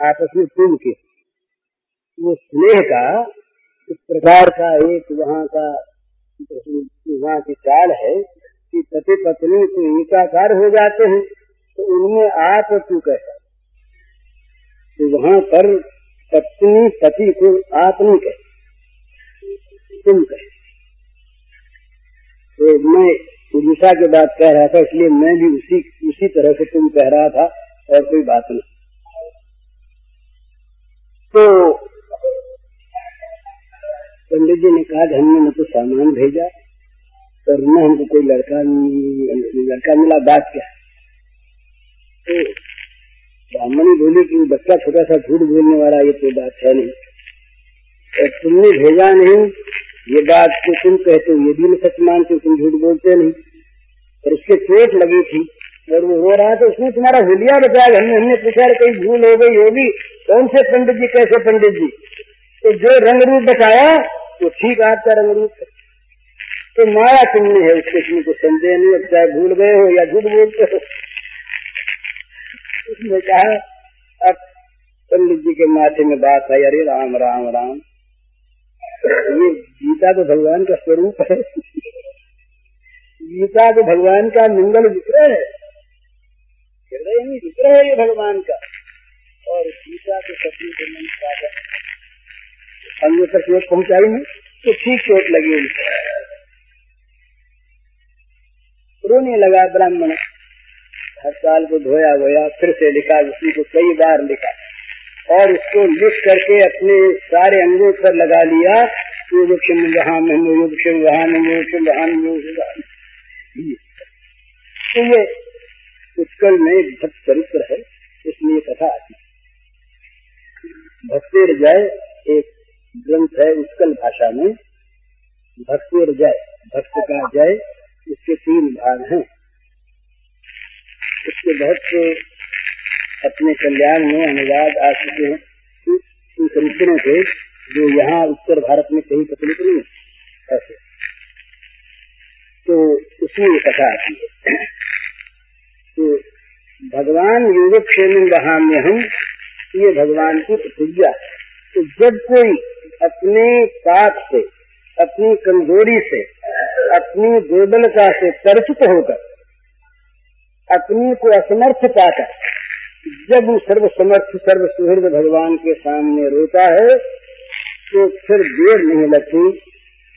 Speaker 1: आपस में तुम के, वो स्नेह का इस प्रकार का एक वहाँ की चाल है कि पति पत्नी को एकाकार हो जाते हैं, तो उनमें आप और तू कहता, तो वहाँ पर पत्नी पति को आप नहीं कहती, तुम कहते। तो मैं उड़ीसा की बात कह रहा था, इसलिए मैं भी उसी तरह से तुम कह रहा था, और कोई बात नहीं। तो पंडित जी ने कहा कि हमने न तो सामान भेजा और न हमको कोई लड़का मिला, बात क्या। तो ब्राह्मणी बोली कि बच्चा छोटा सा झूठ बोलने वाला, ये तो बात है नहीं, और तुमने भेजा नहीं, ये बात तो तुम कहते हो, ये भी नहीं सच मानते, तुम झूठ बोलते नहीं। और उसके चोट लगी थी और वो रो रहा था, उसने तुम्हारा हुलिया बताया। हमने पूछा कहीं भूल हो गई होगी, कौन से पंडित जी, कैसे पंडित जी? तो जो रंग रूप बताया वो ठीक आपका रंग रूप है, तो माया तुमने है, उसके किसी को संदेह नहीं, अब चाहे भूल गए हो या झूठ बोलते हो। उसने कहा, अब पंडित जी के माथे में बात है, अरे राम राम राम, ये गीता तो भगवान का स्वरूप है, गीता तो भगवान का मंगल विग्रह है, हृदय में विग्रह है ये भगवान का, और गीता के सपने को मन का अंगों तक चोट पहुंचाई नहीं, तो ठीक चोट लगी उनको। रोने लगा ब्राह्मण, हर साल को धोया वोया, फिर से लिखा, उसी को कई बार लिखा, और उसको लिख करके अपने सारे अंगों पर लगा लिया, योगक्षम वहां में, योगक्षम वहां में, योगक्षम वहां में। तो ये उत्कल में भक्त चरित्र है, इसलिए कथा आती। भक्तिर जय एक ग्रंथ है उत्कल भाषा में, भक्तिर जय, भक्त का जय, इसके 3 भाग हैं। इसके बहुत अपने कल्याण में अनुवाद आ चुके हैं उन चरित्रों के, जो यहाँ उत्तर भारत में कहीं प्रचलित नहीं ऐसे, तो उसमें ये कथा आती है। तो भगवान योगक्षेम बहाम्य हम, ये भगवान की प्रतिज्ञा। तो जब कोई अपने पाप से, अपनी कमजोरी से, अपनी दुर्बलता से तरचित होकर, अपनी को असमर्थ पाकर जब सर्वसमर्थ सर्वसुहृद भगवान के सामने रोता है, तो फिर देर नहीं लगती,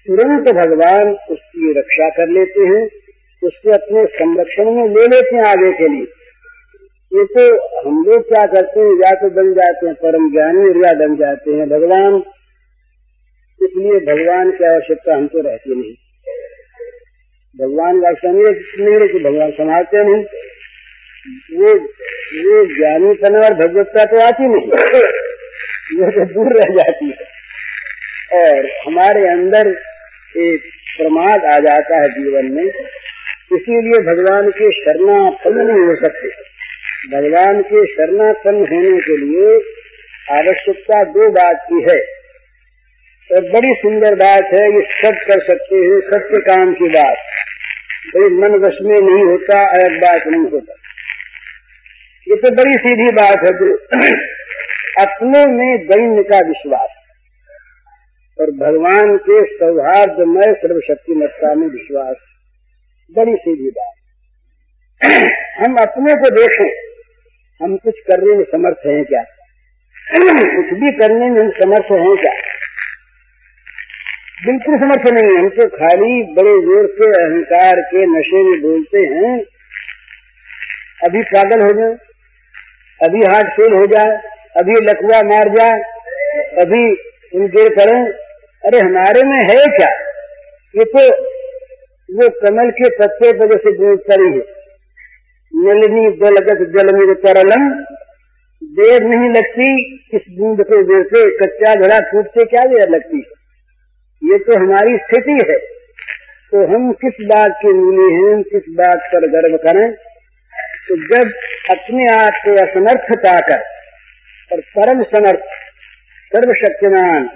Speaker 1: तुरंत भगवान उसकी रक्षा कर लेते हैं, उसको अपने संरक्षण में ले लेते हैं आगे के लिए। ये तो हम लोग क्या करते हैं, या तो बन जाते हैं परम ज्ञानी या बन जाते हैं भगवान, इसलिए भगवान की आवश्यकता हमको रहती नहीं। भगवान का नहीं कि भगवान संभालते नहीं, वो ज्ञानीपना और भगवत्ता तो आती नहीं, वो तो दूर रह जाती है, और हमारे अंदर एक प्रमाद आ जाता है जीवन में। इसीलिए भगवान के शरणापन्न नहीं हो सकते। भगवान के शरणापन्न होने के लिए आवश्यकता 2 बात की है, और बड़ी सुंदर बात है, ये सब कर सकते हैं, सत्य काम की बात, कोई मन वश में नहीं होता, अलग बात नहीं होता। ये तो बड़ी सीधी बात है, अपने में दैन्य का विश्वास और भगवान के सौहार्दमय सर्वशक्तिमत्ता में विश्वास, बड़ी सीधी बात। हम अपने को देखें, हम कुछ करने में समर्थ हैं क्या? कुछ भी करने में हम समर्थ हैं क्या? बिल्कुल समर्थ नहीं। हम तो खाली बड़े जोर से अहंकार के नशे में बोलते हैं, अभी पागल हो जाए, अभी हार्ट फेल हो जाए, अभी लकवा मार जाए, अभी गिर पड़े। अरे हमारे में है क्या? ये तो वो कमल के पत्ते पर जैसे बूंद पड़ी है, नलिनी दलगत जल में तरलम, देर नहीं लगती इस बूंद को गिरते, कच्चा घड़ा टूटते क्या देर लगती है। ये तो हमारी स्थिति है। तो हम किस बात के मूली हैं, किस बात पर गर्व करें? तो जब अपने आप को असमर्थ पाकर और परम समर्थ सर्वशक्तिमान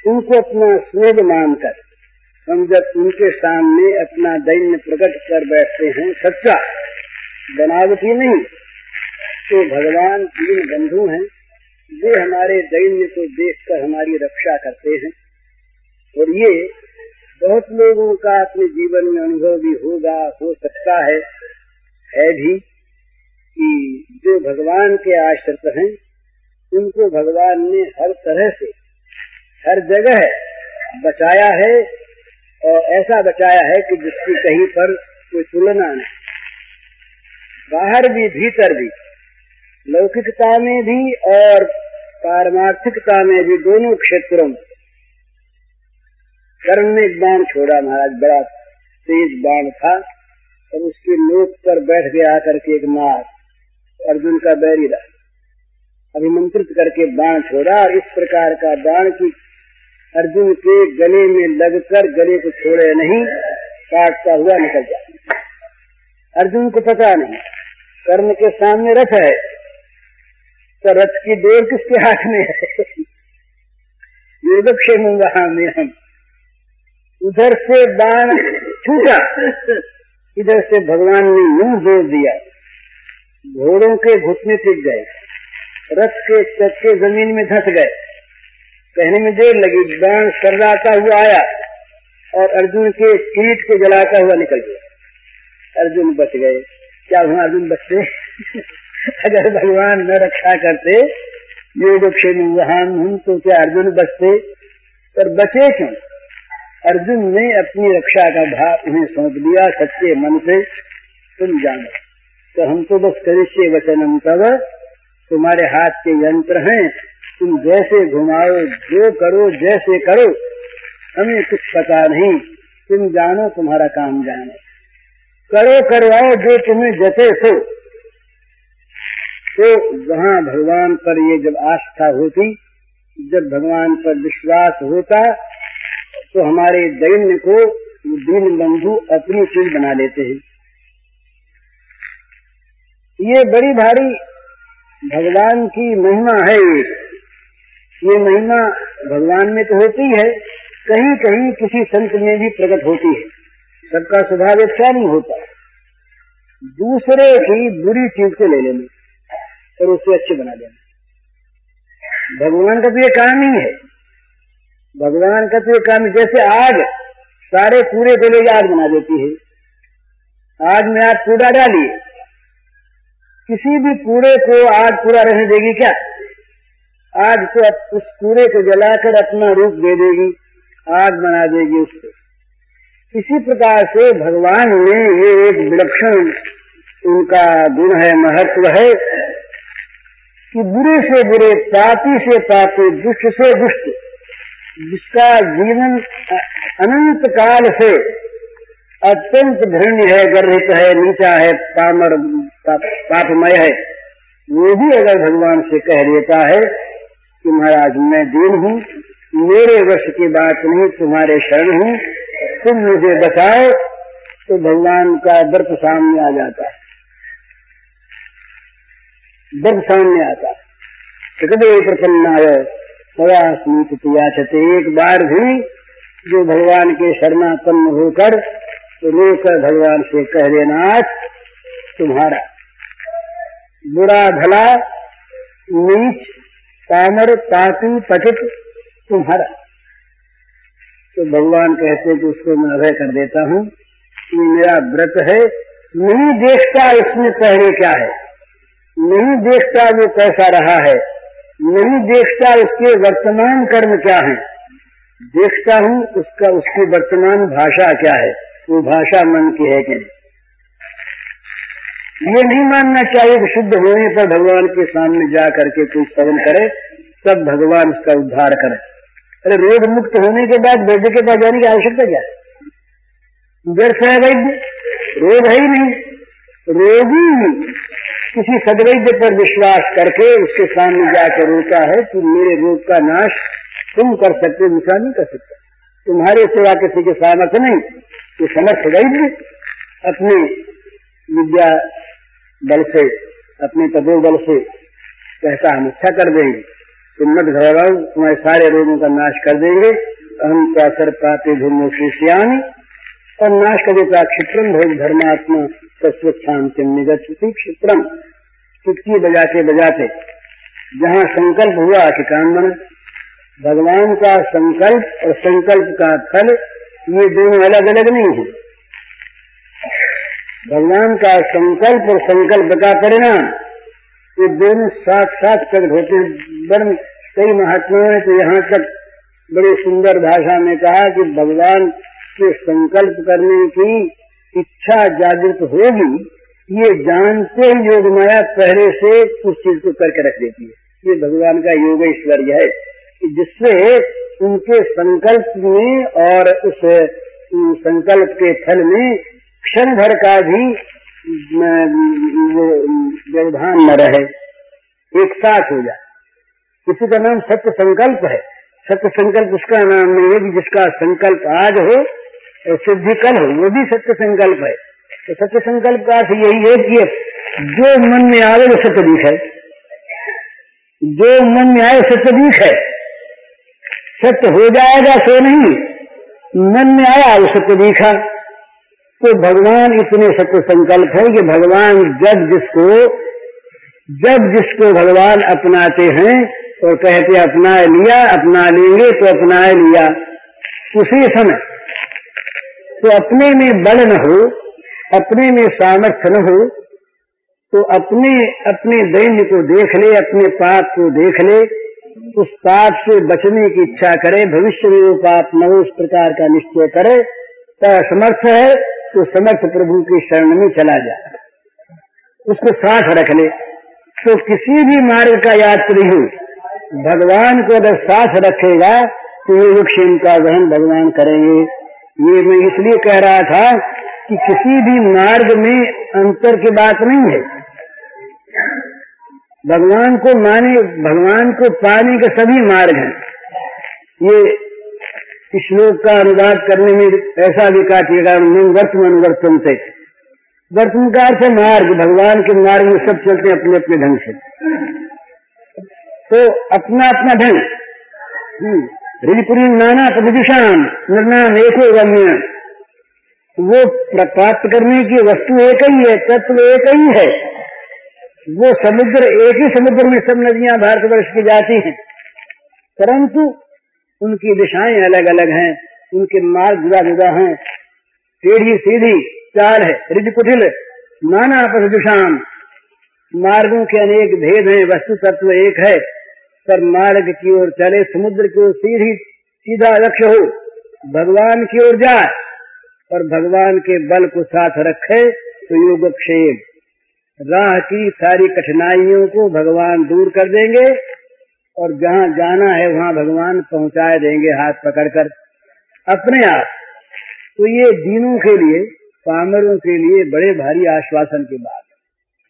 Speaker 1: उनको अपना स्नेह मानकर हम जब उनके सामने अपना दैन्य प्रकट कर बैठते हैं, सच्चा बनावटी नहीं, तो भगवान 3 बंधु हैं, वे हमारे दैन्य को देखकर हमारी रक्षा करते हैं। और ये बहुत लोगों का अपने जीवन में अनुभव भी होगा, हो सकता है भी, कि जो भगवान के आश्रित हैं उनको भगवान ने हर तरह से हर जगह बचाया है, और ऐसा बचाया है कि जिसकी कहीं पर कोई तुलना नहीं, बाहर भी भीतर भी, लौकिकता में भी और पारमार्थिकता में भी, दोनों क्षेत्रों में। कर्ण ने एक बाण छोड़ा महाराज, बड़ा तेज बाण था, और उसकी नोक पर बैठ गया आकर के एक नाग, अर्जुन का बैरी रहा, अभिमंत्रित करके बाण छोड़ा, और इस प्रकार का बाण की अर्जुन के गले में लगकर गले को छोड़े नहीं, काटता हुआ निकल जाए। अर्जुन को पता नहीं, कर्ण के सामने रथ है, तो रथ की डोर किसके हाथ में है? योगक्षेम वहां में हम, उधर से बाण छूटा, इधर से भगवान ने यूं जोर दिया, घोड़ों के घुटने टिक गए, रथ के चक्के जमीन में धंस गए, कहने में देर लगी, बाण सर्राता हुआ आया और अर्जुन के कीट को जलाता हुआ निकल गया। अर्जुन बच गए। क्या हुआ? अर्जुन बचते? अगर भगवान न रक्षा करते, योगक्षेम वहां हम, तो क्या अर्जुन बचते? पर बचे क्यों? अर्जुन ने अपनी रक्षा का भार उन्हें सौंप दिया सच्चे मन से, तुम जानो। तो हम तो बस करिष्ये वचनम तव, तुम्हारे हाथ के यंत्र हैं, तुम जैसे घुमाओ, जो करो, जैसे करो, हमें कुछ पता नहीं, तुम जानो, तुम्हारा काम जानो, करो करवाओ जो तुम्हें जते सो। तो वहाँ भगवान पर ये जब आस्था होती, जब भगवान पर विश्वास होता, तो हमारे दैन्य को दीन बंधु अपनी चीज बना लेते हैं। ये बड़ी भारी भगवान की महिमा है। ये महिमा भगवान में तो होती है, कहीं कहीं किसी संत में भी प्रकट होती है। सबका स्वभाव अच्छा नहीं होता, दूसरे की बुरी चीज को ले लेना और उसे अच्छे बना देना। भगवान का तो ये काम ही है, भगवान का तो ये काम, जैसे आग सारे कूड़े को ले आग बना देती है। आग में आप कूड़ा डालिए, किसी भी कूड़े को आग पूरा रहने देगी क्या? आग तो उस कूड़े को जलाकर अपना रूप दे देगी, आग बना देगी उसको। इसी प्रकार से भगवान में ये एक विलक्षण उनका गुण है, महत्व है कि बुरे से बुरे, पापी से पापी, दुष्ट से दुष्ट, जिसका जीवन अनंत काल से अत्यंत घृण्य है, गर्भित है, नीचा है, पामर पापमय है, वो भी अगर भगवान से कह देता है कि महाराज मैं दीन हूँ, मेरे वश की बात नहीं, तुम्हारे शरण हूँ, तुम मुझे बचाओ, तो भगवान का व्रत सामने आ जाता है, व्रत सामने आता है। कदे प्रसन्नाय याचते, एक बार भी जो भगवान के शरणापन्न होकर रोकर भगवान से कह देना, तुम्हारा बुरा भला नीच पामर पापी पतित तुम्हारा, तो भगवान कहते कि उसको मैं अभय कर देता हूँ, ये मेरा व्रत है। नहीं देखता इसमें पहले क्या है, नहीं देखता वो कैसा रहा है, नहीं देखता उसके वर्तमान कर्म क्या है, देखता हूँ उसकी वर्तमान भाषा क्या है, वो भाषा मन की है कि नहीं। ये नहीं मानना चाहिए कि शुद्ध होने पर भगवान के सामने जा करके कोई स्तवन करे तब भगवान उसका उद्धार करे। अरे रोग मुक्त होने के बाद वैद्य के पास जाने की आवश्यकता क्या है? व्यर्थ है वैद्य, रोग है ही नहीं। रोगी किसी सदवैद्य पर विश्वास करके उसके सामने जाकर रोता है कि मेरे रोग का नाश तुम कर सकते, दूसरा नहीं कर सकता, तुम्हारे सेवा किसी के सामर्थ्य नहीं। ये समर्थ वैद्य अपने विद्या बल से, अपने तपोबल से कहता हम अच्छा कर देंगे, तुम मत घबराओ, तुम्हारे सारे रोगों का नाश कर देंगे। हम क्या कर पाते धूमो शिष्यानी, और नाश कर देता क्षिप्रम भोग धर्मात्मा तस्वच्छांति निगच्छति क्षिप्रम। चुटकी बजाते बजाते जहाँ संकल्प हुआ ठिकान बना। भगवान का संकल्प और संकल्प का फल ये दोनों अलग अलग नहीं है। भगवान का संकल्प और संकल्प का परिणाम ये दोनों साथ साथ प्रकट होते हैं। कई महात्माओं ने तो यहाँ तक बड़ी सुंदर भाषा में कहा कि भगवान उसके संकल्प करने की इच्छा जागृत होगी, ये जानते ही योग माया पहले से उस चीज को करके रख देती है। ये भगवान का योग ऐश्वर्य है, जिससे उनके संकल्प में और उस संकल्प के फल में क्षण भर का भी व्यवधान न रहे, एक साथ हो जाए। इसी का नाम सत्य संकल्प है। सत्य संकल्प उसका नाम नहीं है कि जिसका संकल्प आज हो सिद्धि कल हो, वो भी सत्य संकल्प है। तो सत्य संकल्प का अर्थ यही है कि जो मन में आवे वो सत्य दिख है, जो मन में आए सत्य दिख है। सत्य हो जाएगा सो नहीं, मन में आया वो सत्य दिखा। तो भगवान इतने सत्य संकल्प है कि भगवान जब जिसको भगवान अपनाते हैं और कहते अपना लिया, अपना लेंगे तो अपना लिया, उसी समय तो अपने में बल न हो, अपने में सामर्थ्य न हो, तो अपने दैन्य को देख ले, अपने पाप को देख ले, उस पाप से बचने की इच्छा करे, भविष्य में वो पाप न हो, उस प्रकार का निश्चय करे, तो समर्थ है तो समर्थ प्रभु की शरण में चला जाए, उसको साथ रख ले। तो किसी भी मार्ग का यात्री हो, भगवान को अगर साथ रखेगा तो ये योगक्षेम का वहन भगवान करेंगे। ये मैं इसलिए कह रहा था कि किसी भी मार्ग में अंतर की बात नहीं है। भगवान को पाने के सभी मार्ग हैं। ये श्लोक का अनुवाद करने में ऐसा भी काटिएगा, वर्तमान से वर्तमान का अर्थ है मार्ग। भगवान के मार्ग में सब चलते हैं अपने अपने ढंग से, तो अपना अपना ढंग। रिपुरी नाना प्रदिशाम निर्णाम एको गम्य, वो प्राप्त करने की वस्तु एक ही है, तत्व एक ही है। वो समुद्र, एक ही समुद्र में सब नदियां भारतवर्ष की जाती हैं, परंतु उनकी दिशाएं अलग अलग हैं, उनके मार्ग जुदा जुदा हैं। टेढ़ी सीधी चाल है, रिज कुटिल नाना प्रदिशाम, मार्गों के अनेक भेद हैं, वस्तु तत्व एक है, पर मार्ग की ओर चले, समुद्र की ओर सीधा लक्ष्य हो, भगवान की ओर जाए और भगवान के बल को साथ रखे तो योगक्षेम, राह की सारी कठिनाइयों को भगवान दूर कर देंगे और जहाँ जाना है वहाँ भगवान पहुँचा देंगे हाथ पकड़कर अपने आप। तो ये दीनों के लिए, पामरों के लिए बड़े भारी आश्वासन की बात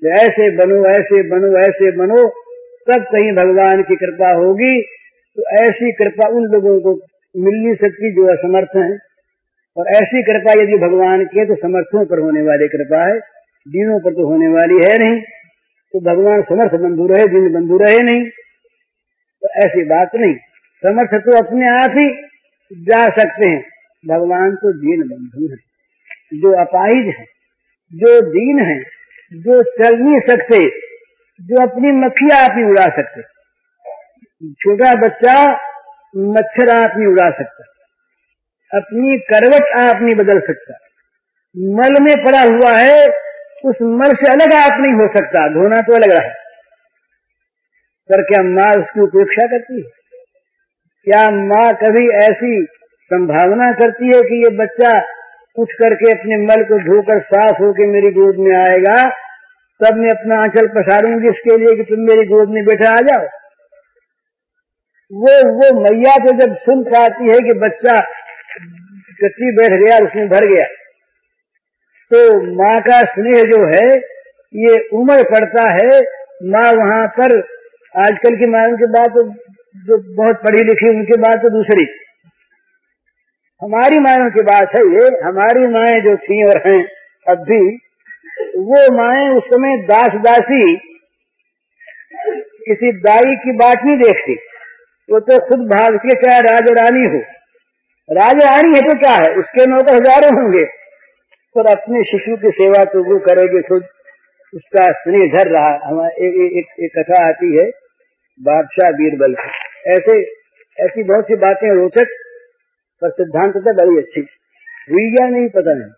Speaker 1: है। ऐसे बनो, ऐसे बनो, ऐसे बनो, तब कहीं भगवान की कृपा होगी। तो ऐसी कृपा उन लोगों को मिल नहीं सकती जो असमर्थ हैं, और ऐसी कृपा यदि भगवान की है तो समर्थों पर होने वाली कृपा है, दीनों पर तो होने वाली है नहीं। तो भगवान समर्थ बंधु रहे, दीन बंधु रहे नहीं, तो ऐसी बात नहीं। समर्थ तो अपने आप ही जा सकते हैं, भगवान तो दीन बंधु है, जो अपाहिज है, जो दीन है, जो चल नहीं सकते, जो अपनी मक्खियां आप नहीं उड़ा सकते। छोटा बच्चा मच्छर आप नहीं उड़ा सकता, अपनी करवट आप नहीं बदल सकता, मल में पड़ा हुआ है उस मल से अलग आप नहीं हो सकता, धोना तो अलग रहा। पर क्या माँ उसकी उपेक्षा करती है? क्या माँ कभी ऐसी संभावना करती है कि ये बच्चा उठ करके अपने मल को धोकर साफ होकर मेरी गोद में आएगा, तब मैं अपना आंचल पसारूंगी इसके लिए कि तुम मेरी गोद में बैठा आ जाओ? वो मैया तो जब सुन पाती है कि बच्चा कच्ची बैठ गया, उसमें भर गया, तो माँ का स्नेह जो है ये उमड़ पड़ता है। माँ वहां पर, आजकल की माँ की बात तो जो बहुत पढ़ी लिखी उनकी बात तो दूसरी, हमारी मायों की बात है ये। हमारी माएं जो थी और हैं अब भी, वो माएं उस समय दास दासी किसी दाई की बात नहीं देखती, वो तो खुद भागती है, चाहे राजा रानी हो। राजा रानी है तो क्या है, उसके नौकर हजारों होंगे, पर अपने शिशु की सेवा तो वो करेगी खुद, उसका स्नेह झर रहा। हमारे एक कथा आती है बादशाह बीरबल की, ऐसी बहुत सी बातें रोचक, पर सिद्धांत तो बड़ी अच्छी हुई या नहीं पता नहीं।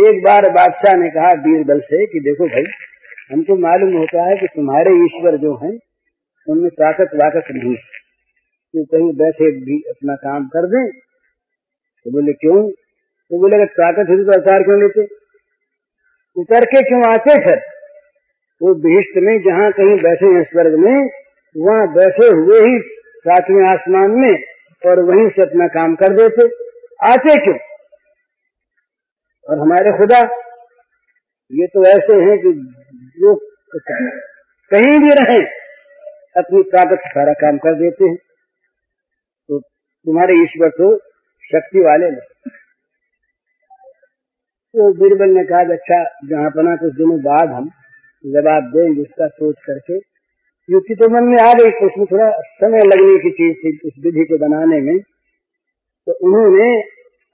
Speaker 1: एक बार बादशाह ने कहा बीरबल से कि देखो भाई, हमको मालूम होता है कि तुम्हारे ईश्वर जो हैं उनमें ताकत वाकत नहीं, तो कहीं बैठे भी अपना काम कर दें तो बोले क्यों? तो बोले अगर ताकत हुई तो अवतार क्यों लेते, उतर के क्यों आते? फिर वो बहिष्ठ में जहाँ कहीं बैठे हैं स्वर्ग में, वहाँ बैठे हुए ही 7वें आसमान में, और वहीं से अपना काम कर देते, आते क्यों? और हमारे खुदा ये तो ऐसे हैं कि जो कहीं भी रहें अपनी ताकत से सारा काम कर देते हैं। तो तुम्हारे ईश्वर तो शक्ति वाले नहीं। तो बीरबल ने कहा अच्छा जहाँ पना कुछ दिनों बाद हम जवाब देंगे इसका सोच करके, युक्ति तो मन में आ गई, उसमें थोड़ा समय लगने की चीज थी उस विधि को बनाने में। तो उन्होंने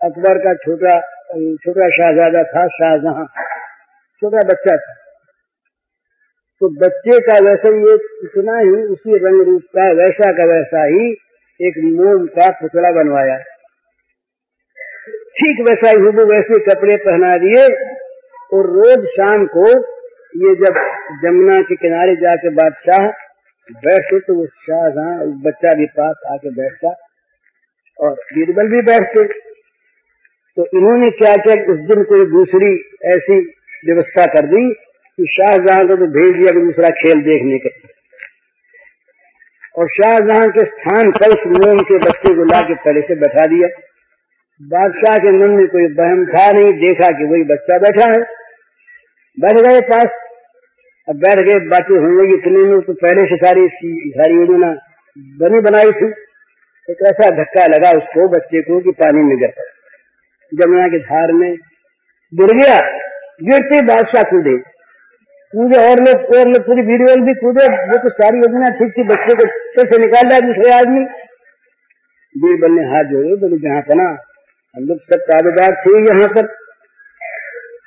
Speaker 1: अकबर का छोटा शहजादा था शाहजहां, छोटा बच्चा था, तो बच्चे का वैसे ही इतना ही उसी रंग रूप का वैसा का वैसा ही एक मोम का पुतला बनवाया, ठीक वैसा ही हुबहू वैसे कपड़े पहना दिए। और रोज शाम को ये जब जमुना के किनारे जाके बादशाह बैठते तो वो शाहजहां बच्चा भी पास आके बैठता और बीरबल भी बैठते। तो इन्होंने क्या किया, उस दिन कोई दूसरी ऐसी व्यवस्था कर दी कि शाहजहां को तो भेज दिया दूसरा खेल देखने के, और शाहजहां के स्थान पर उस मोम के बच्चे को ला के पहले से बैठा दिया। बादशाह के मन में कोई बहम था नहीं, देखा कि वही बच्चा बैठा है, बैठ गए पास। अब बैठ गए, बातें होंगे इतने में तो पहले से सारी योजना बनी बनाई थी। एक ऐसा धक्का लगा उसको बच्चे को कि पानी में गिर पड़ा, जमुना की धार में गिर गया। गिरते बादशाह कूदे और लोग पूरी बीरबल भी कूदे। वो तो सारी योजना ठीक थी, बच्चे को कैसे निकाल लिया दूसरे आदमी। बीरबल ने हाथ जोड़े, बोले जहाँ पना हम लोग सब ताबेदार थे यहाँ पर,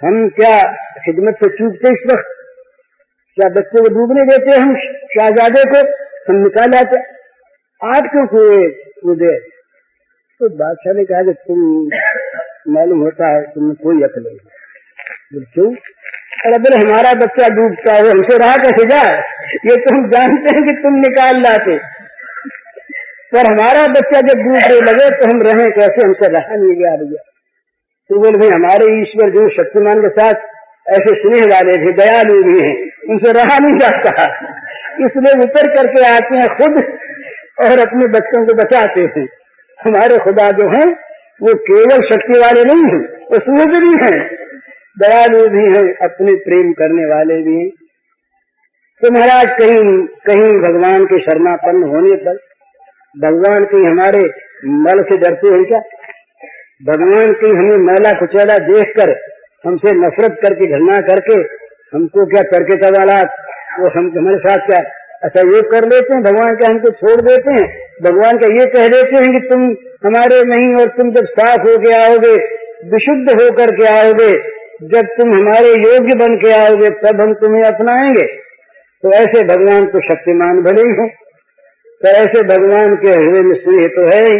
Speaker 1: हम क्या खिदमत से चूकते इस वक्त? क्या बच्चे को डूबने देते हम शहजादे को? हम निकाल आते, आप क्यों कूदे? तो बादशाह ने कहा कि तुम मालूम होता है तुम्हें कोई अकल नहीं। क्यों? अरे बोले हमारा बच्चा डूबता है, हमसे रहा कैसे जाए? ये तो हम जानते हैं कि तुम निकाल लाते, पर हमारा बच्चा जब डूबने लगे तो हम रहे कैसे? हमसे रहा नहीं गया भैया। तो बोले भाई हमारे ईश्वर जो शक्तिमान के साथ ऐसे स्नेह वाले थे, दयालु भी हैं, उनसे रहा नहीं जाता, इसलिए उतर करके आते हैं खुद और अपने बच्चों को बचाते हैं। हमारे खुदा जो हैं वो केवल शक्ति वाले नहीं हैं, वो सूझ भी हैं, दयालु भी हैं, अपने प्रेम करने वाले भी हैं। तो महाराज कहीं भगवान के शरणापन्न होने पर भगवान कहीं हमारे मल से डरते हैं क्या? भगवान कहीं हमें मैला कुचैला देखकर हमसे नफरत करके घृणा करके हमको क्या करके वाला वो हम हमारे साथ क्या अच्छा ये कर लेते हैं? भगवान क्या हमको छोड़ देते हैं? भगवान का ये कह देते हैं कि तुम हमारे नहीं, और तुम जब साफ होके आओगे, विशुद्ध होकर के आओगे, जब तुम हमारे योग्य बन के आओगे तब हम तुम्हें अपनाएंगे। तो ऐसे भगवान तो शक्तिमान भले ही हो, पर ऐसे भगवान के हृदय में स्नेह तो है ही।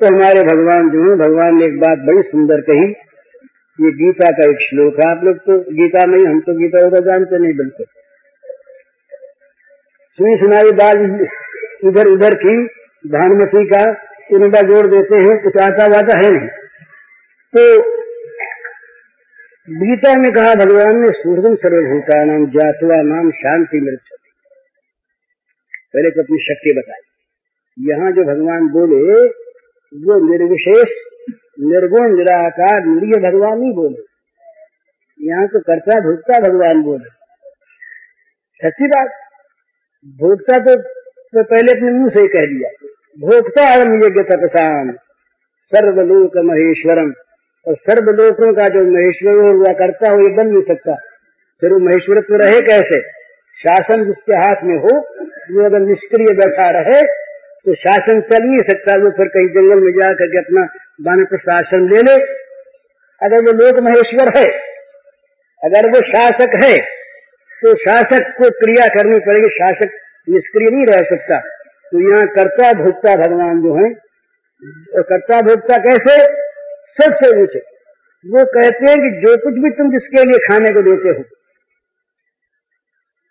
Speaker 1: तो हमारे भगवान जो है, भगवान ने एक बात बड़ी सुंदर कही, ये गीता का एक श्लोक है। आप लोग तो गीता में, हम तो गीता होगा जानते नहीं बिल्कुल, सुनी सुनाई बात इधर उधर की भानुमती का उनका जोड़ देते हैं, कुछ आता वाता है नहीं। तो गीता में कहा भगवान ने सूर्यम सर्वभूता नाम जातवा नाम शांति मृत्यु, पहले तो अपनी शक्ति बताई। यहाँ जो भगवान बोले वो निर्विशेष निर्गुण निराकार निरीह भगवान नहीं बोले, यहाँ तो कर्ता भोक्ता भगवान बोले। सच्ची बात, भोक्ता तो पहले अपने मुंह से ही कह दिया, भोक्ता अहम यज्ञ तपसाम सर्वलोक महेश्वरम, और सर्वलोकों का जो महेश्वर हुआ करता हो ये बन नहीं सकता। फिर वो महेश्वर तो रहे कैसे? शासन जिसके हाथ में हो, वो अगर निष्क्रिय बैठा रहे तो शासन चल नहीं सकता। वो फिर कहीं जंगल में जाकर के अपना वानप्रस्थ आश्रम ले ले। अगर वो लोक महेश्वर है, अगर वो शासक है, तो शासक को क्रिया करनी पड़ेगी, शासक निष्क्रिय नहीं रह सकता। तो यहाँ कर्ता भोक्ता भगवान जो है, और कर्ता भोक्ता कैसे? सबसे ऊंचे वो कहते हैं कि जो कुछ भी तुम जिसके लिए खाने को देते हो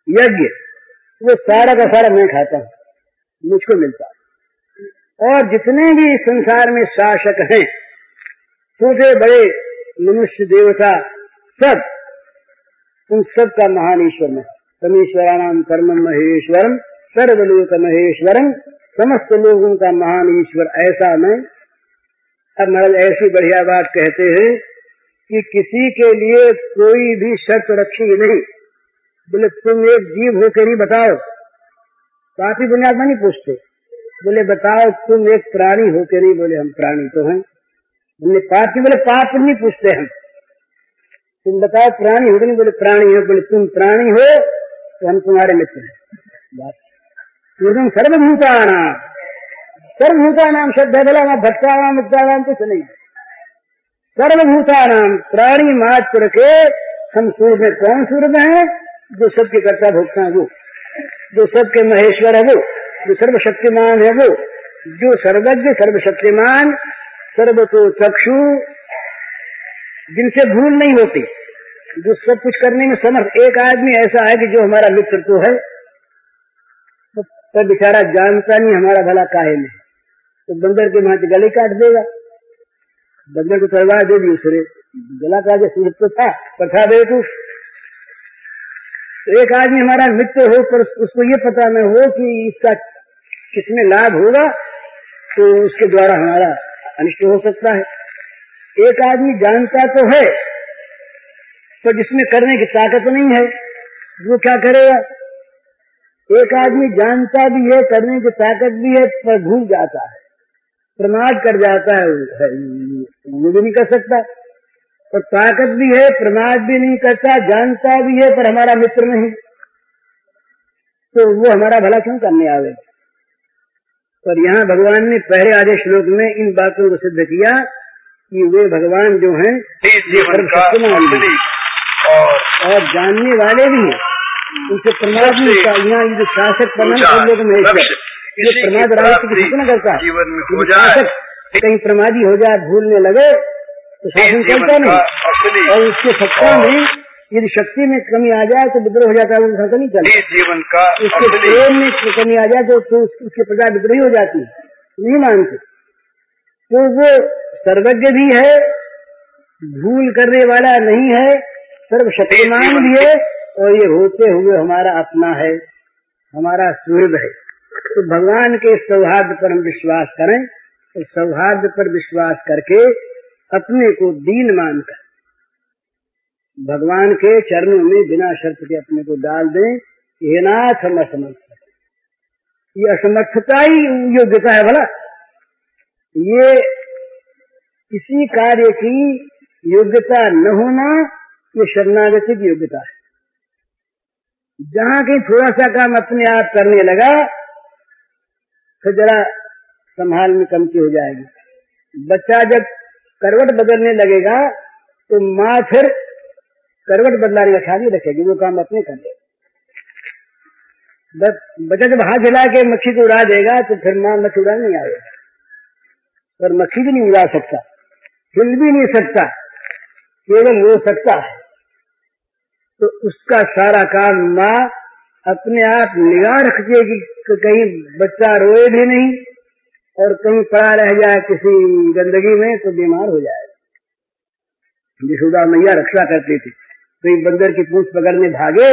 Speaker 1: यज्ञ, वो सारा का सारा मैं खाता हूँ, मुझको मिलता है। और जितने भी संसार में शासक हैं छोटे बड़े मनुष्य देवता सब, उन सब का महान ईश्वर में परमेश्वराणाम कर्मम महेश्वरम सर्वलोक महेश्वरम, समस्त लोगों का महान ईश्वर ऐसा मैं। अब महाराज ऐसी बढ़िया बात कहते हैं कि किसी के लिए कोई भी शर्त रखी नहीं। बोले तुम एक जीव हो के नहीं बताओ, बात ही बुनियाद में नहीं पूछते। बोले बताओ तुम एक प्राणी हो के नहीं, बोले हम प्राणी तो हैं। बोले पाप की, बोले पाप नहीं पूछते हम। तुम बताओ प्राणी हो के नहीं, बोले प्राणी हो। बोले तुम प्राणी हो तो हम तुम्हारे मित्र हैं। तुम सर्वभूतानाम, सर्वभूतानाम शब्द है, बोला भक्तानाम मुक्तानाम कुछ नहीं। सर्वभूतानाम, प्राणी मात्र के हम सूर्य में। कौन सूर्य में है? जो सबके कर्ता भोक्ता है वो, जो सबके महेश्वर है वो, जो सर्वशक्तिमान है वो, जो सर्वज्ञ सर्वशक्तिमान सर्वतो चक्षु, जिनसे भूल नहीं होती, जो सब कुछ करने में समर्थ। एक आदमी ऐसा है कि जो हमारा मित्र तो है, तो बेचारा जानता नहीं हमारा भला काहे में, तो बंदर के वहां गले काट देगा। बंदर को तलवार दे दी, उसने गला काटे, सूरत तो था पर था बेवकूफ। तो एक आदमी हमारा मित्र हो पर उसको ये पता न हो कि इसका किसमें लाभ होगा, तो उसके द्वारा हमारा अनिष्ट हो सकता है। एक आदमी जानता तो है पर जिसमें करने की ताकत नहीं है, वो क्या करेगा? एक आदमी जानता भी है, करने की ताकत भी है, पर भूल जाता है, प्रमाद कर जाता है, वो भी नहीं कर सकता। और ताकत भी है, प्रमाद भी नहीं करता, जानता भी है, पर हमारा मित्र नहीं, तो वो हमारा भला क्यों करने आवे? पर यहाँ भगवान ने पहले आधे श्लोक में इन बातों को सिद्ध किया कि वे भगवान जो हैं और जानने वाले भी हैं, उनसे प्रमाद नहीं होता। यहाँ ये जो शासक बना सब लोग में ये प्रमाद राष्ट्र की सूचना करता है। शासक कहीं प्रमादी हो जाए, भूलने लगे तो शासन चलता नहीं, और उसके सत्ता में यदि शक्ति में कमी आ जाए तो विद्रोह हो जाता है, वो शासन नहीं चलता। उसके प्रेम में कमी आ जाए तो उसकी प्रजा विद्रोही हो जाती है, नहीं मानते। तो वो सर्वज्ञ भी है, भूल करने वाला नहीं है, सर्वशक्तिमान भी है, और ये होते हुए हमारा अपना है, हमारा सुहृद है। तो भगवान के सौहार्द पर हम विश्वास करें, तो सौहार्द पर विश्वास करके अपने को दीन मानकर भगवान के चरणों में बिना शर्त के अपने को डाल दें। हे नाथ हम असमर्थ, ये असमर्थता ही योग्यता है। भला ये किसी कार्य की योग्यता न होना, ये शरणागति की योग्यता है। जहाँ कहीं थोड़ा सा काम अपने आप करने लगा, फिर जरा संभाल में कमती हो जाएगी। बच्चा जब करवट बदलने लगेगा तो माँ फिर करवट बदलाने का ख्याल नहीं रखेगी, वो काम अपने कर लेगा। बच्चा जब हाथ हिला के मक्खी को उड़ा देगा तो फिर माँ मक्खी उड़ा नहीं आएगा, पर मक्खी भी नहीं उड़ा सकता, हिल भी नहीं सकता, केवल रो सकता है। तो उसका सारा काम माँ अपने आप निगाह रखेगी कि कहीं बच्चा रोए भी नहीं और कहीं पड़ा रह जाए किसी गंदगी में तो बीमार हो जाए। यशोदा मैया रक्षा करती थी, तो एक बंदर की पूंछ पकड़ने भागे,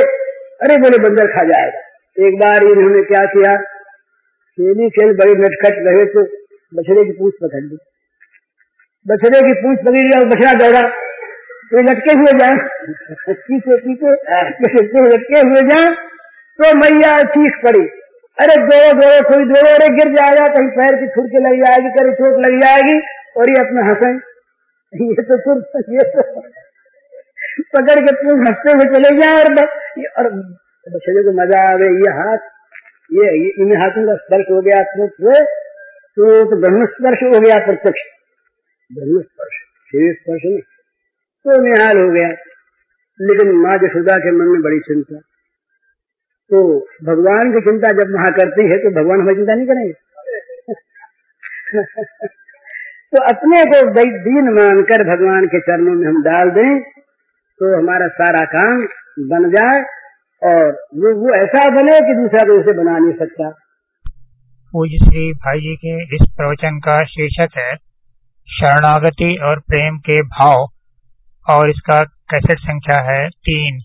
Speaker 1: अरे बोले बंदर खा जाएगा। एक बार इन्होंने क्या किया, खेल बड़ी नटखट रहे तो बछड़े की पूंछ पकड़ ली। बछड़े की पूंछ पकड़ लिया, बछड़ा दौड़ा, तो लटके हुए जाए पीछे पीछे लटके हुए जाए, तो मैया चीख पड़ी, अरे दौड़ो दौड़ो कोई दौड़ो, अरे गिर जाएगा, कहीं पैर की ठुड़के लग जाएगी, कहीं चोट लग जाएगी, और ये अपना हंसे, ये तो पकड़ के पूंछ हंसते हुए चले जाए, और बछड़े को मजा आवे। ये हाथ, ये इन हाथों का स्पर्श हो गया तो ब्रह्म स्पर्श हो गया, प्रत्यक्ष ब्रह्म स्पर्श, शरीर स्पर्श नहीं, तो निहाल हो गया। लेकिन माँ यशोदा के मन में बड़ी चिंता, तो भगवान की चिंता जब वहां करती है तो भगवान हमारी चिंता नहीं करेंगे। तो अपने को दीन मानकर भगवान के चरणों में हम डाल दें तो हमारा सारा काम बन जाए, और वो ऐसा बने कि दूसरा को उसे बना नहीं सकता।
Speaker 2: पूज्य श्री भाई जी के इस प्रवचन का शीर्षक है शरणागति और प्रेम के भाव, और इसका कैसेट संख्या है 3।